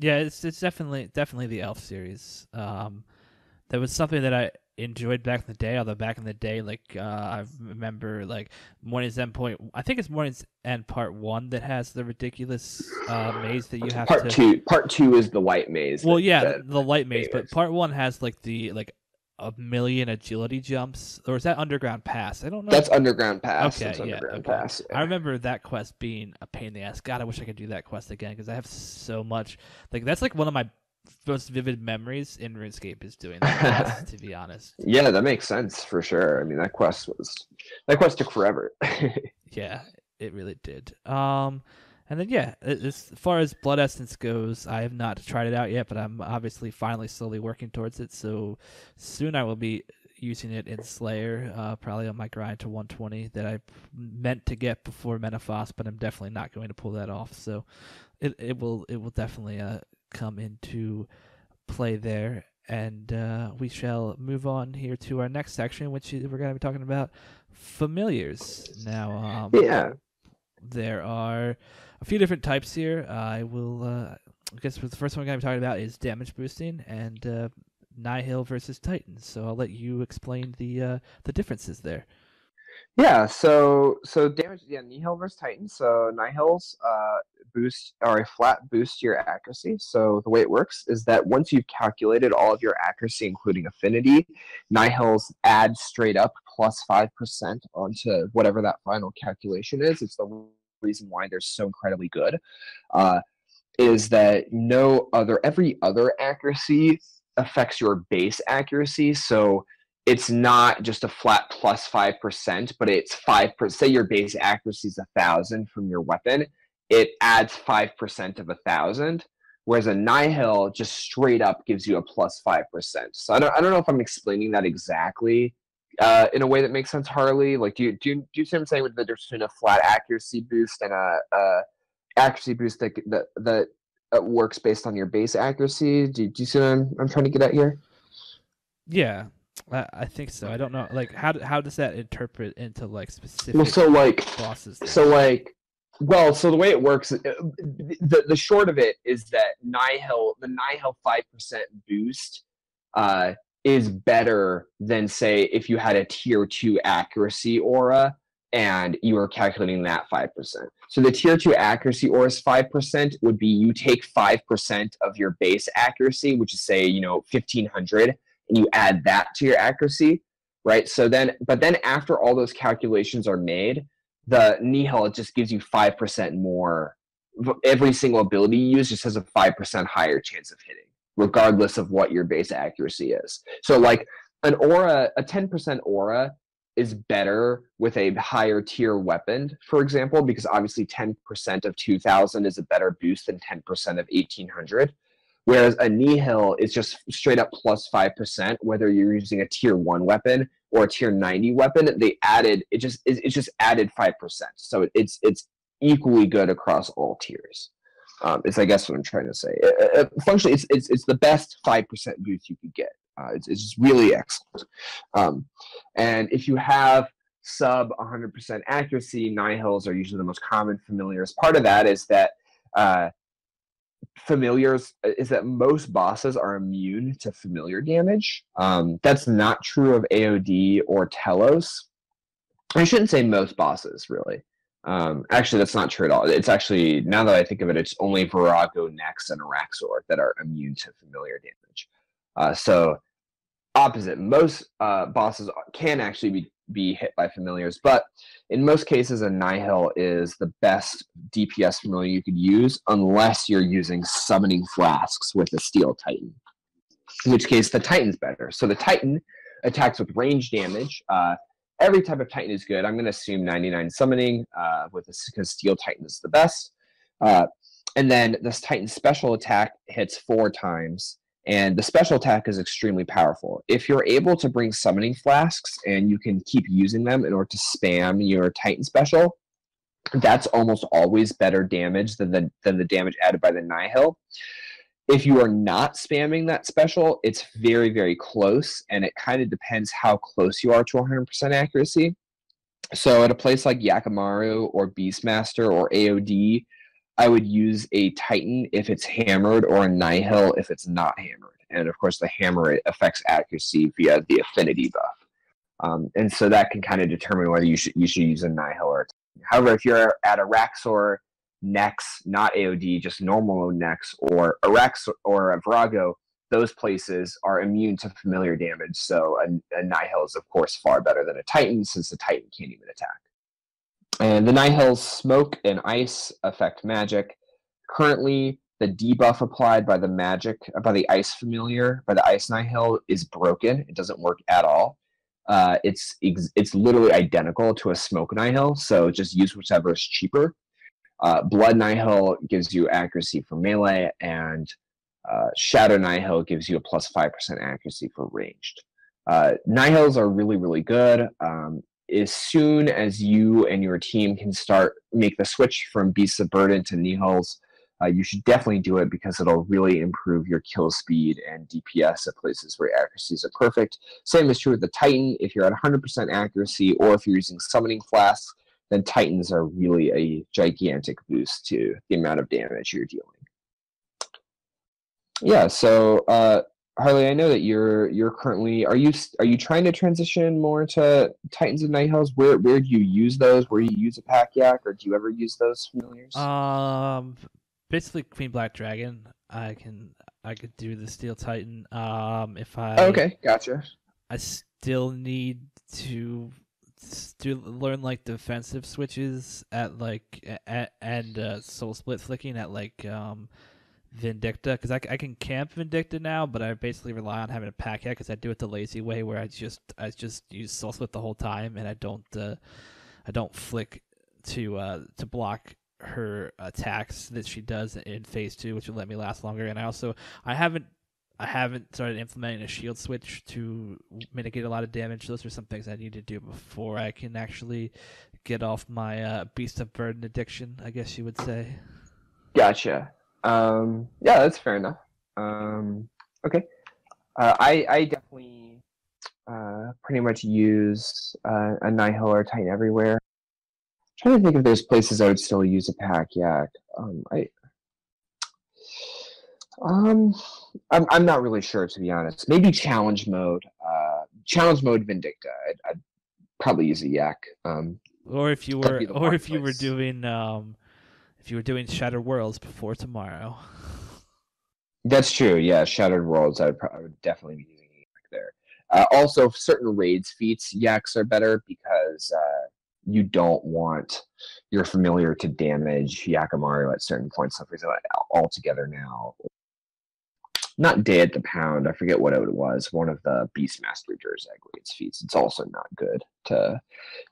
Yeah, it's definitely the Elf series. That was something that I enjoyed back in the day. Although back in the day, like I remember, like Morning's End Point. I think it's Morning's End Part 1 that has the ridiculous maze that you have. Part two is the light maze. Well, the light maze, but Part 1 has like the a million agility jumps, or is that Underground Pass? I don't know. That's Underground Pass. Okay, Pass. Yeah. I remember that quest being a pain in the ass. God, I wish I could do that quest again because I have so much. Like that's like one of my most vivid memories in RuneScape is doing that quest, to be honest. Yeah, that makes sense for sure. I mean, that quest took forever. Yeah, it really did. And then, as far as Blood Essence goes, I have not tried it out yet, but I'm obviously finally slowly working towards it. So soon I will be using it in Slayer, probably on my grind to 120 that I meant to get before Menopause, but I'm definitely not going to pull that off. So it will definitely come into play there. And we shall move on here to our next section, which we're going to be talking about familiars. Now, there are a few different types here. I will, I guess the first one we're going to be talking about is damage boosting and Nihil versus Titan. So I'll let you explain the differences there. Yeah, so damage, Nihil versus Titan. So Nihil's boost or a flat boost to your accuracy. So the way it works is that once you've calculated all of your accuracy, including affinity, Nihil's add straight up plus 5% onto whatever that final calculation is. It's the reason why they're so incredibly good. Is that every other accuracy affects your base accuracy. So it's not just a flat plus 5%, but it's 5%. Say your base accuracy is 1,000 from your weapon, it adds 5% of 1,000. Whereas a Nihil just straight up gives you a plus 5%. So I don't know if I'm explaining that exactly in a way that makes sense, Harley. Like, do you see what I'm saying with the difference between a flat accuracy boost and a accuracy boost that works based on your base accuracy? Do you see what I'm trying to get at here? Yeah. I think so. I don't know. Like, how does that interpret into like specific bosses? So the way it works, the short of it is that the Nihil 5% boost is better than, say, if you had a tier 2 accuracy aura and you were calculating that 5%. So the tier 2 accuracy aura's 5% would be you take 5% of your base accuracy, which is, say, 1,500, and you add that to your accuracy, right? But then after all those calculations are made, the Nihil just gives you 5% more. Every single ability you use just has a 5% higher chance of hitting, regardless of what your base accuracy is. So like a 10% aura is better with a higher tier weapon, for example, because obviously 10% of 2,000 is a better boost than 10% of 1,800. Whereas a Nihil is just straight up plus 5%, whether you're using a tier 1 weapon or a tier 90 weapon, they added it just added 5%. So it's equally good across all tiers. Is I guess what I'm trying to say. Functionally, it's the best 5% boost you could get. It's just really excellent. And if you have sub 100% accuracy, Nihils are usually the most common familiars. Part of that is that familiars is that most bosses are immune to familiar damage. That's not true of AOD or Telos. I shouldn't say most bosses, really. Actually, that's not true at all. It's actually, now that I think of it, it's only Virago, Nex, and Araxor that are immune to familiar damage. So opposite, most bosses can actually be hit by familiars, but in most cases, a Nihil is the best DPS familiar you could use unless you're using summoning flasks with a Steel Titan, in which case the Titan's better. So the Titan attacks with range damage. Every type of Titan is good. I'm going to assume 99 summoning because Steel Titan is the best. And then this Titan special attack hits 4 times. And the special attack is extremely powerful. If you're able to bring summoning flasks and you can keep using them in order to spam your Titan special, that's almost always better damage than the damage added by the Nihil. If you are not spamming that special, it's very, very close, and it kind of depends how close you are to 100% accuracy. So at a place like Yakamaru or Beastmaster or AOD, I would use a Titan if it's hammered or a Nihil if it's not hammered. And of course, the hammer affects accuracy via the affinity buff. And so that can kind of determine whether you should use a Nihil or a Titan. However, if you're at Araxor, Nex, not AOD, just normal Nex, or Araxor or a Virago, those places are immune to familiar damage. So a Nihil is, of course, far better than a Titan, since the Titan can't even attack. And the Nihil's smoke and ice affect magic. Currently, the debuff applied by the ice familiar, by the ice Nihil, is broken. It doesn't work at all. It's literally identical to a smoke Nihil, so just use whichever is cheaper. Blood Nihil gives you accuracy for melee, and Shadow Nihil gives you a plus 5% accuracy for ranged. Nihils are really, really good. As soon as you and your team can make the switch from Beasts of Burden to Nihils, you should definitely do it, because it'll really improve your kill speed and DPS at places where accuracies are perfect. Same is true with the Titan. If you're at 100% accuracy, or if you're using summoning flasks, then Titans are really a gigantic boost to the amount of damage you're dealing. Yeah, so Harley, I know that you're currently, are you trying to transition more to Titans and Nihils? Where do you use those? Where you use a pack yak, or do you ever use those familiars? Basically Queen Black Dragon. I could do the Steel Titan. If I Okay, gotcha. I still need to learn like defensive switches at and soul split flicking at Vindicta, because I can camp Vindicta now, but I basically rely on having a pack yak, because I do it the lazy way, where I just use soul split the whole time, and I don't flick to block her attacks that she does in phase 2, which will let me last longer. And I haven't started implementing a shield switch to mitigate a lot of damage. Those are some things I need to do before I can actually get off my Beast of Burden addiction, I guess you would say. Gotcha. Yeah, that's fair enough. Okay. I definitely pretty much use a Nihil or Titan everywhere. I'm trying to think if there's places I would still use a pack yak. I'm not really sure, to be honest. Maybe challenge mode. Challenge mode Vindicta. I'd probably use a yak. Or if you were doing Shattered Worlds before tomorrow. That's true. Yeah, Shattered Worlds. I would definitely be using a yak there. Also, certain raids feats, yaks are better, because you don't want your familiar to damage Yakamaru at certain points. So, for example, altogether now, not Day at the Pound, I forget what it was, one of the Beastmaster Durzeg raids feats. It's also not good to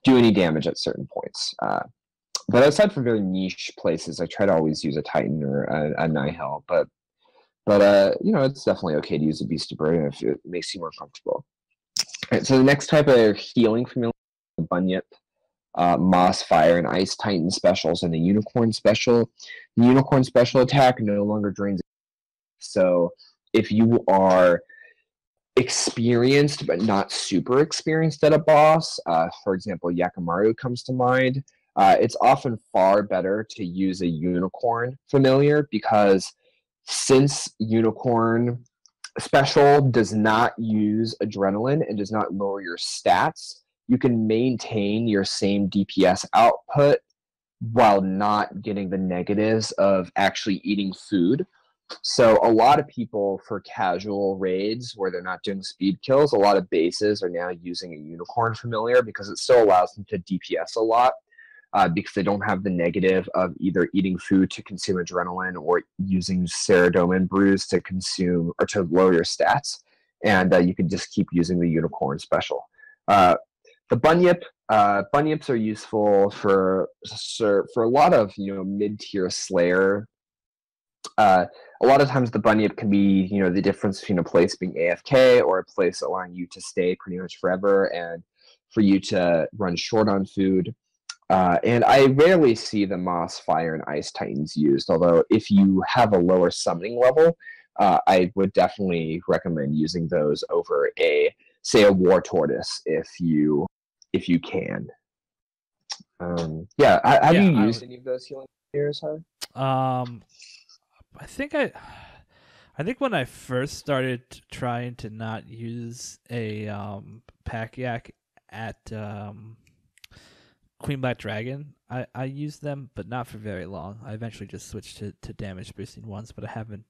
do any damage at certain points. But aside from very niche places, I try to always use a Titan or a Nihil. But it's definitely okay to use a Beast of Burden if it makes you more comfortable. Right, so the next type of healing familiar is the Bunyip, Moss, Fire, and Ice Titan specials, and the Unicorn special. The Unicorn special attack no longer drains. So if you are experienced but not super experienced at a boss, for example, Yakamaru comes to mind, it's often far better to use a Unicorn familiar because since Unicorn special does not use adrenaline and does not lower your stats, you can maintain your same DPS output while not getting the negatives of actually eating food. So a lot of people for casual raids where they're not doing speed kills, a lot of bases are now using a Unicorn familiar because it still allows them to DPS a lot. Because they don't have the negative of either eating food to consume adrenaline or using Ceradomin brews to consume or to lower your stats, and you can just keep using the Unicorn special. The bunyips are useful for a lot of mid-tier Slayer. A lot of times the bunyip can be the difference between a place being AFK or a place allowing you to stay pretty much forever and for you to run short on food. And I rarely see the Moss, Fire, and Ice Titans used, although if you have a lower summoning level, I would definitely recommend using those over say a War Tortoise if you can. Have you used any of those healing spheres, Harv? I think when I first started trying to not use a pack yak at Queen Black Dragon, I used them, but not for very long. I eventually just switched to damage boosting ones, but I haven't.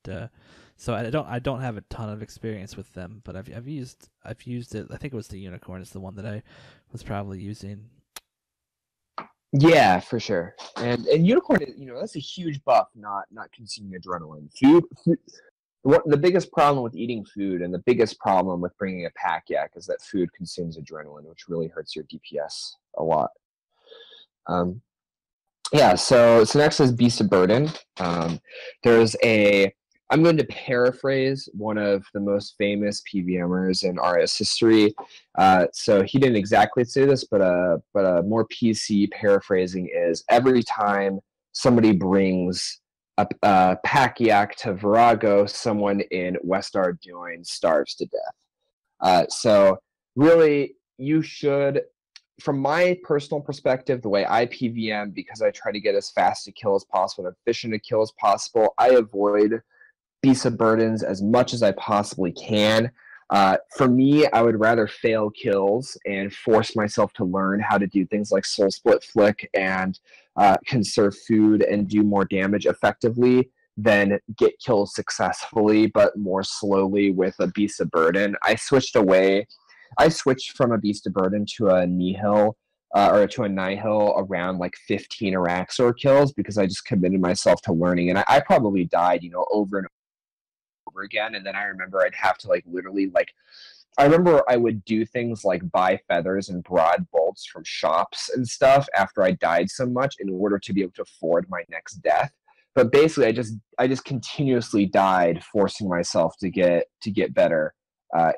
So I don't have a ton of experience with them, but I've used it. I think it was the Unicorn is the one that I was probably using. Yeah, for sure. And Unicorn, that's a huge buff. Not consuming adrenaline. Food. The biggest problem with eating food and the biggest problem with bringing a pack yak is that food consumes adrenaline, which really hurts your DPS a lot. So next is Beast of Burden. I'm going to paraphrase one of the most famous PvMers in RS history. So he didn't exactly say this, but a more PC paraphrasing is every time somebody brings a pack yak to Virago, someone in West Ardoin starves to death. So really, you should. From my personal perspective, the way I PvM, because I try to get as fast a kill as possible and efficient a kill as possible, I avoid Beast of Burdens as much as I possibly can. For me, I would rather fail kills and force myself to learn how to do things like Soul Split Flick and conserve food and do more damage effectively than get kills successfully but more slowly with a Beast of Burden. I switched from a Beast of Burden to a Nihil or to a Nihil around like 15 Araxor kills because I just committed myself to learning. And I probably died, over and over again. And then I remember I'd have to I remember I would do things like buy feathers and broad bolts from shops and stuff after I died so much in order to be able to afford my next death. But basically, I just continuously died, forcing myself to get better.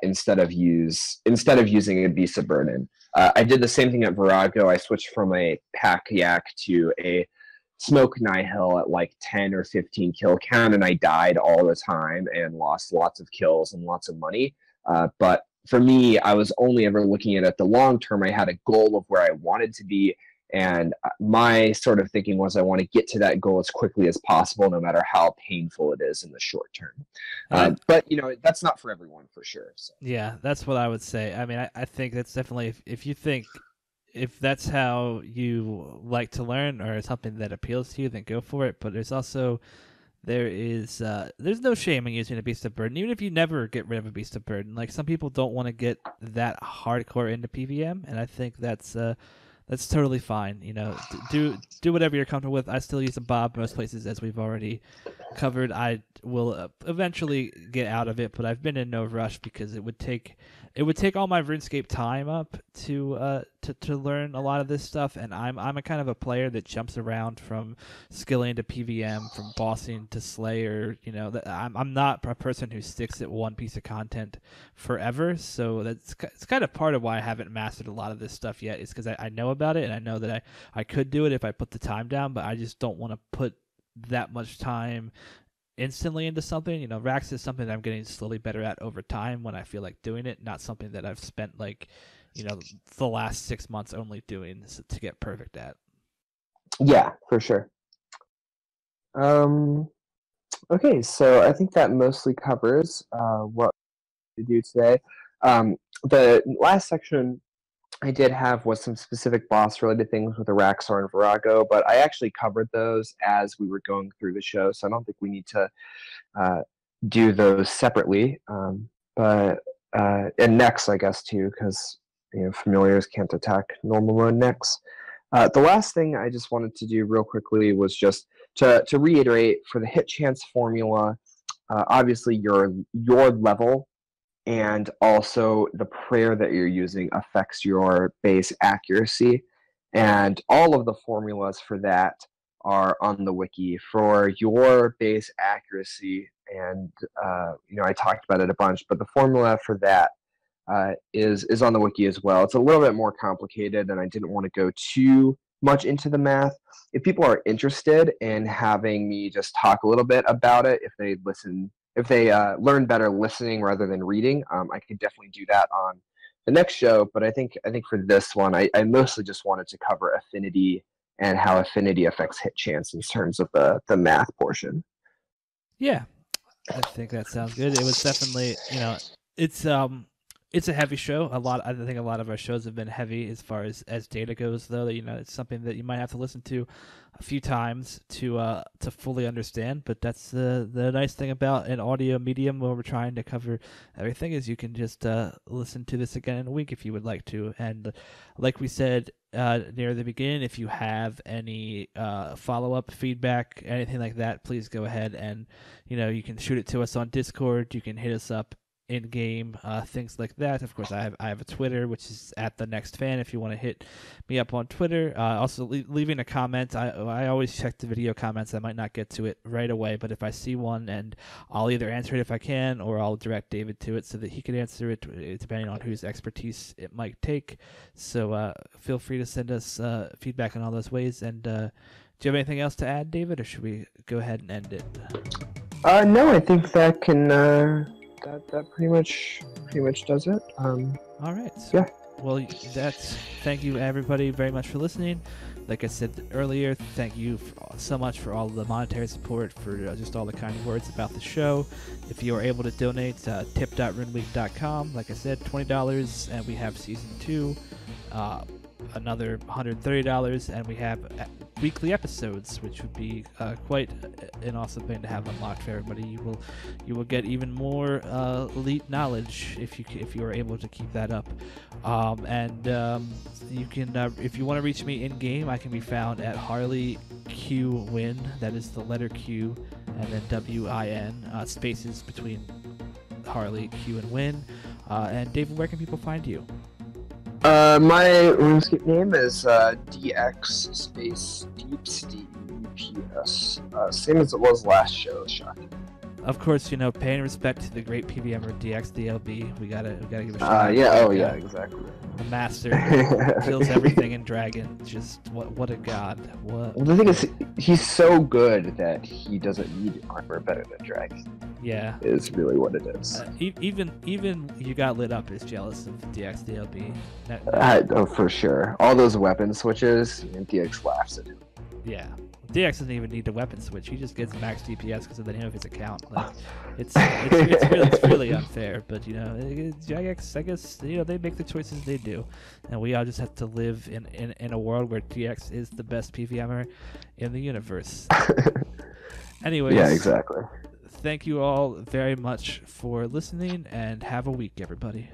Instead of using a Beast of Burden. I did the same thing at Virago. I switched from a pack yak to a smoke Nihil at like 10 or 15 kill count, and I died all the time and lost lots of kills and lots of money. But for me, I was only ever looking at it the long term. I had a goal of where I wanted to be, and my sort of thinking was I want to get to that goal as quickly as possible, no matter how painful it is in the short term. But that's not for everyone, for sure. So. Yeah, that's what I would say. I mean, I think that's definitely if that's how you like to learn or something that appeals to you, then go for it. But there's no shame in using a Beast of Burden, even if you never get rid of a Beast of Burden. Like some people don't want to get that hardcore into PvM, and I think that's totally fine. Do whatever you're comfortable with. I still use a Bob most places, as we've already covered. I will eventually get out of it, but I've been in no rush because it would take it would take all my RuneScape time up to learn a lot of this stuff, and I'm a kind of a player that jumps around from skilling to PvM, from bossing to Slayer. You know, I'm not a person who sticks at one piece of content forever. So it's kind of part of why I haven't mastered a lot of this stuff yet. Is because I know about it, and I know that I could do it if I put the time down, but I just don't want to put that much time instantly into something. You know, Rax is something that I'm getting slowly better at over time when I feel like doing it, not something that I've spent like, you know, the last 6 months only doing to get perfect at. Yeah, for sure. Okay, so I think that mostly covers what we do today. The last section I did have was some specific boss-related things with Araxor and Virago, but I actually covered those as we were going through the show, so I don't think we need to do those separately. And next, I guess, too, because familiars can't attack normal mode next. The last thing I just wanted to do real quickly was just to reiterate for the hit chance formula. Obviously, your level and also the prayer that you're using affects your base accuracy, and all of the formulas for that are on the wiki. For your base accuracy, and I talked about it a bunch, but the formula for that is on the wiki as well. It's a little bit more complicated, and I didn't want to go too much into the math. If people are interested in having me just talk a little bit about it, if they learn better listening rather than reading, I could definitely do that on the next show. But I think for this one, I mostly just wanted to cover affinity and how affinity affects hit chance in terms of the math portion. Yeah, I think that sounds good. It was definitely, it's a heavy show. I think a lot of our shows have been heavy as far as data goes, though. It's something that you might have to listen to a few times to fully understand. But that's the nice thing about an audio medium where we're trying to cover everything is you can just listen to this again in a week if you would like to. And like we said near the beginning, if you have any follow-up feedback, anything like that, please go ahead and you can shoot it to us on Discord. You can hit us up in game, things like that. Of course, I have a Twitter, which is @thenextfan. If you want to hit me up on Twitter, also leaving a comment. I always check the video comments. I might not get to it right away, but if I see one, and I'll either answer it if I can, or I'll direct David to it so that he can answer it, depending on whose expertise it might take. So feel free to send us feedback in all those ways. And do you have anything else to add, David, or should we go ahead and end it? No, I think that can. That pretty much does it. All right. Yeah. Well, thank you everybody very much for listening. Like I said earlier, thank you so much for all the monetary support, for just all the kind words about the show. If you are able to donate, tip.runeweek.com. Like I said, $20, and we have season 2. Another $130, and we have weekly episodes, which would be quite an awesome thing to have unlocked for everybody. You will get even more elite knowledge if you are able to keep that up. You can if you want to reach me in game, I can be found at Harley Q Win. That is the letter Q and then WIN, spaces between Harley Q and Win. And David, where can people find you? My RuneScape name is DX space Deeps DEPS. Same as it was last show, shocking. Of course, paying respect to the great PvMer DXDLB. We gotta give a shout out. Yeah, exactly. The master kills everything in Dragon. Just what a god. Well, the thing is, he's so good that he doesn't need armor better than Dragon. Yeah, is really what it is. Even You Got Lit Up is jealous of DXDLB. Oh, for sure. All those weapon switches, and DX laughs at him. Yeah. DX doesn't even need the weapon switch. He just gets max DPS because of the name of his account. Like, it's really unfair. But Jagex, I guess they make the choices they do, and we all just have to live in a world where DX is the best PvMer in the universe. Anyways, yeah, exactly. Thank you all very much for listening, and have a week, everybody.